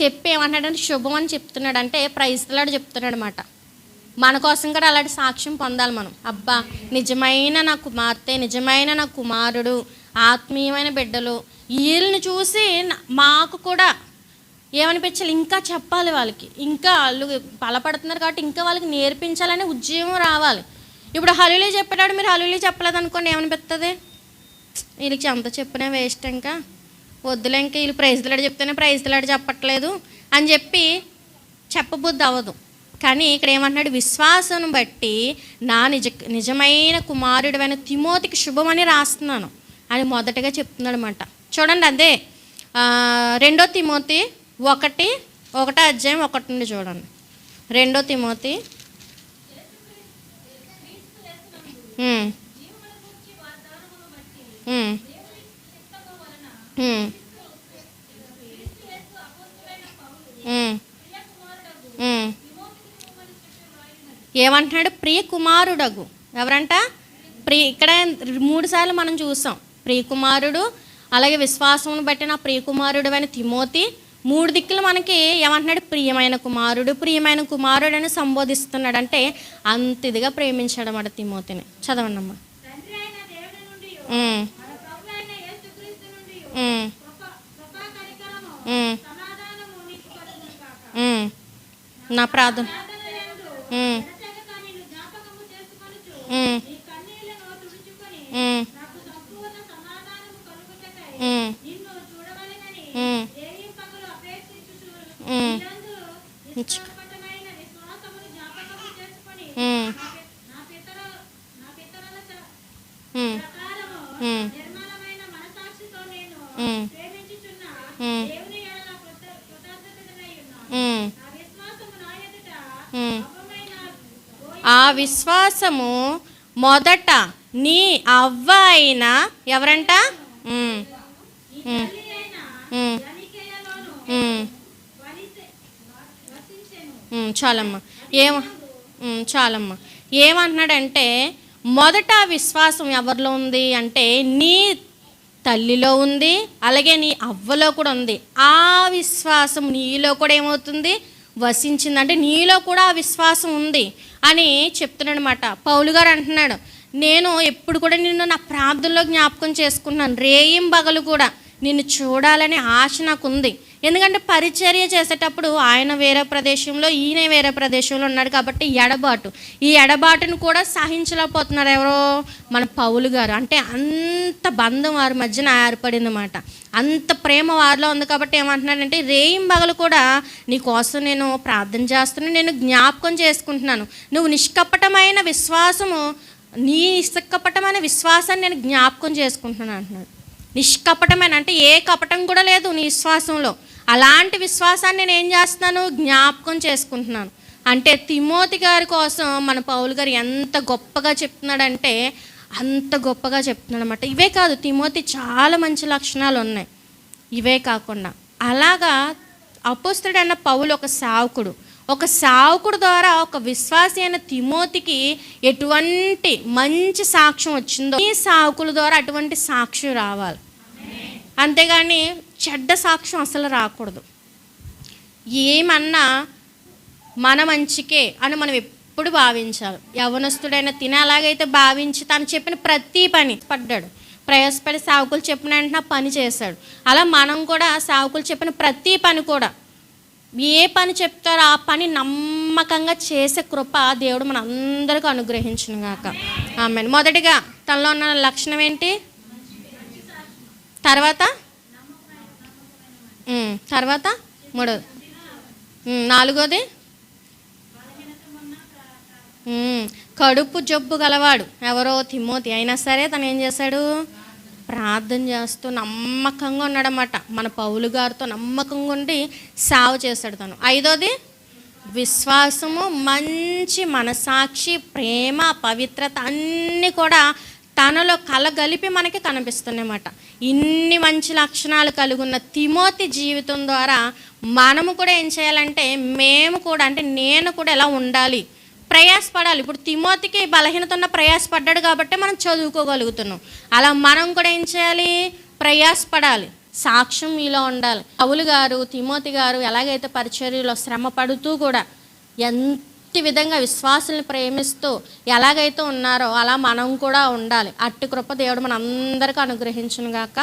చెప్పి ఏమంటున్నాడంటే శుభం అని చెప్తున్నాడు, అంటే ప్రైజ్లాడు చెప్తున్నాడు అన్నమాట. మన కోసం కూడా అలాంటి సాక్ష్యం పొందాలి మనం. అబ్బా నిజమైన నా కుమార్తె, నిజమైన నా కుమారుడు, ఆత్మీయమైన బిడ్డలు, వీళ్ళని చూసి మాకు కూడా ఏమనిపించాలి, ఇంకా చెప్పాలి వాళ్ళకి, ఇంకా వాళ్ళు బలపడుతున్నారు కాబట్టి ఇంకా వాళ్ళకి నేర్పించాలనే ఉద్యమం రావాలి. ఇప్పుడు హల్లేలూయా చెప్పాడు, మీరు హల్లేలూయా చెప్పలేదు అనుకోండి, ఏమనిపిస్తుంది? వీళ్ళకి ఎంత చెప్పినా వేస్ట్, ఇంకా వద్దులే, ఇంకా వీళ్ళు ప్రైజ్లాడు చెప్తేనే ప్రైజ్లాడు చెప్పట్లేదు అని చెప్పి చెప్పబుద్ధి అవ్వదు. కానీ ఇక్కడ ఏమంటున్నాడు, విశ్వాసం బట్టి నా నిజమైన కుమారుడైన తిమోతికి శుభమని రాస్తున్నాను అని మొదటగా చెప్తున్నాడు అన్నమాట. చూడండి, అదే 2 తిమోతి 1:1 చూడండి. 2 తిమోతి ఏమంటున్నాడు? ప్రియ కుమారుడగు. ఎవరంట? ఇక్కడ 3 సార్లు మనం చూసాం. ప్రియ కుమారుడు, అలాగే విశ్వాసమును బట్టి నా ప్రియ కుమారుడు అని తిమోతి. 3 దిక్కులు మనకి ఏమంటున్నాడు? ప్రియమైన కుమారుడు అని సంబోధిస్తున్నాడు. అంటే అంత ఇదిగా ప్రేమించాడు అన్నమాట తిమోతిని. చదవండి అమ్మా. నా ప్రార్థన ఆ విశ్వాసము మొదట నీ అవ్వ అయిన ఎవరంట? చాలమ్మా ఏమంటున్నాడంటే మొదట విశ్వాసం ఎవరిలో ఉంది అంటే నీ తల్లిలో ఉంది, అలాగే నీ అవ్వలో కూడా ఉంది. ఆ విశ్వాసం నీలో కూడా ఏమవుతుంది? వసించింది. అంటే నీలో కూడా ఆ విశ్వాసం ఉంది అని చెప్తున్నాడు అన్నమాట. పౌలు గారు అంటున్నాడు, నేను ఎప్పుడు కూడా నిన్ను నా ప్రార్థనలో జ్ఞాపకం చేసుకున్నాను, రేయింబగలు కూడా నిన్ను చూడాలనే ఆశ నాకు ఉంది. ఎందుకంటే పరిచర్య చేసేటప్పుడు ఆయన వేరే ప్రదేశంలో, ఈయన వేరే ప్రదేశంలో ఉన్నాడు కాబట్టి ఈ ఎడబాటును కూడా సహించలేకపోతున్నారు. ఎవరో మన పౌలు గారు. అంటే అంత బంధం వారి మధ్యన ఏర్పడింది అన్నమాట. అంత ప్రేమ వారిలో ఉంది కాబట్టి ఏమంటున్నాడంటే, రేయింబగలు కూడా నీ కోసం నేను ప్రార్థన చేస్తున్నాను, నేను జ్ఞాపకం చేసుకుంటున్నాను. నువ్వు నిష్కపటమైన విశ్వాసాన్ని నేను జ్ఞాపకం చేసుకుంటున్నాను అంటున్నాడు. నిష్కపటమైన అంటే ఏ కపటం కూడా లేదు నీ విశ్వాసంలో. అలాంటి విశ్వాసాన్ని నేను ఏం చేస్తున్నాను, జ్ఞాపకం చేసుకుంటున్నాను. అంటే తిమోతి గారి కోసం మన పౌలు గారు ఎంత గొప్పగా చెప్తున్నాడంటే అంత గొప్పగా చెప్తున్నాడు అన్నమాట. ఇవే కాదు, తిమోతి చాలా మంచి లక్షణాలు ఉన్నాయి. ఇవే కాకుండా అలాగా అపోస్తలుడైన పౌలు ఒక సేవకుడు ద్వారా ఒక విశ్వాసి అయిన తిమోతికి ఎటువంటి మంచి సాక్ష్యం వచ్చిందో ఈ సేవకుల ద్వారా అటువంటి సాక్ష్యం రావాలి. అంతేగాని చెడ్డ సాక్ష్యం అసలు రాకూడదు. ఏమన్నా మన మంచికే అని మనం ఎప్పుడు భావించాలి. యవనస్తుడైన అలాగైతే భావించి తను చెప్పిన ప్రతి పని పడ్డాడు, ప్రయాసపడి సేవకులు చెప్పిన వెంటనే పని చేశాడు. అలా మనం కూడా సేవకులు చెప్పిన ప్రతి పని కూడా ఏ పని చెప్తారో ఆ పని నమ్మకంగా చేసే కృప దేవుడు మన అందరికీ అనుగ్రహించును గాక. ఆమేన్. మొదటిగా తనలో ఉన్న లక్షణం ఏంటి? తర్వాత మూడోది, నాలుగోది కడుపు జబ్బు గలవాడు. ఎవరో తిమోతి. అయినా సరే తను ఏం చేశాడు? ప్రార్థన చేస్తూ నమ్మకంగా ఉన్నాడన్నమాట. మన పౌలు గారితో నమ్మకంగా ఉండి సేవ చేశాడు తను. ఐదోది విశ్వాసము, మంచి మనసాక్షి, ప్రేమ, పవిత్రత అన్నీ కూడా తనలో కలగలిపి మనకి కనిపిస్తున్నాయన్నమాట. ఇన్ని మంచి లక్షణాలు కలిగి ఉన్న తిమోతి జీవితం ద్వారా మనము కూడా ఏం చేయాలంటే, నేను కూడా ఎలా ఉండాలి, ప్రయాసపడాలి. ఇప్పుడు తిమోతికి బలహీనత ఉన్న ప్రయాసపడ్డాడు కాబట్టి మనం చదువుకోగలుగుతున్నాం. అలా మనం కూడా ఏం చేయాలి? ప్రయాసపడాలి. సాక్ష్యం మీలో ఉండాలి. పౌలు గారు, తిమోతి గారు ఎలాగైతే పరిచర్యలో శ్రమ పడుతూ కూడా ఎంత విధంగా విశ్వాసుల్ని ప్రేమిస్తూ ఎలాగైతే ఉన్నారో అలా మనం కూడా ఉండాలి. అట్టి కృప దేవుడు మన అందరికీ అనుగ్రహించును గాక.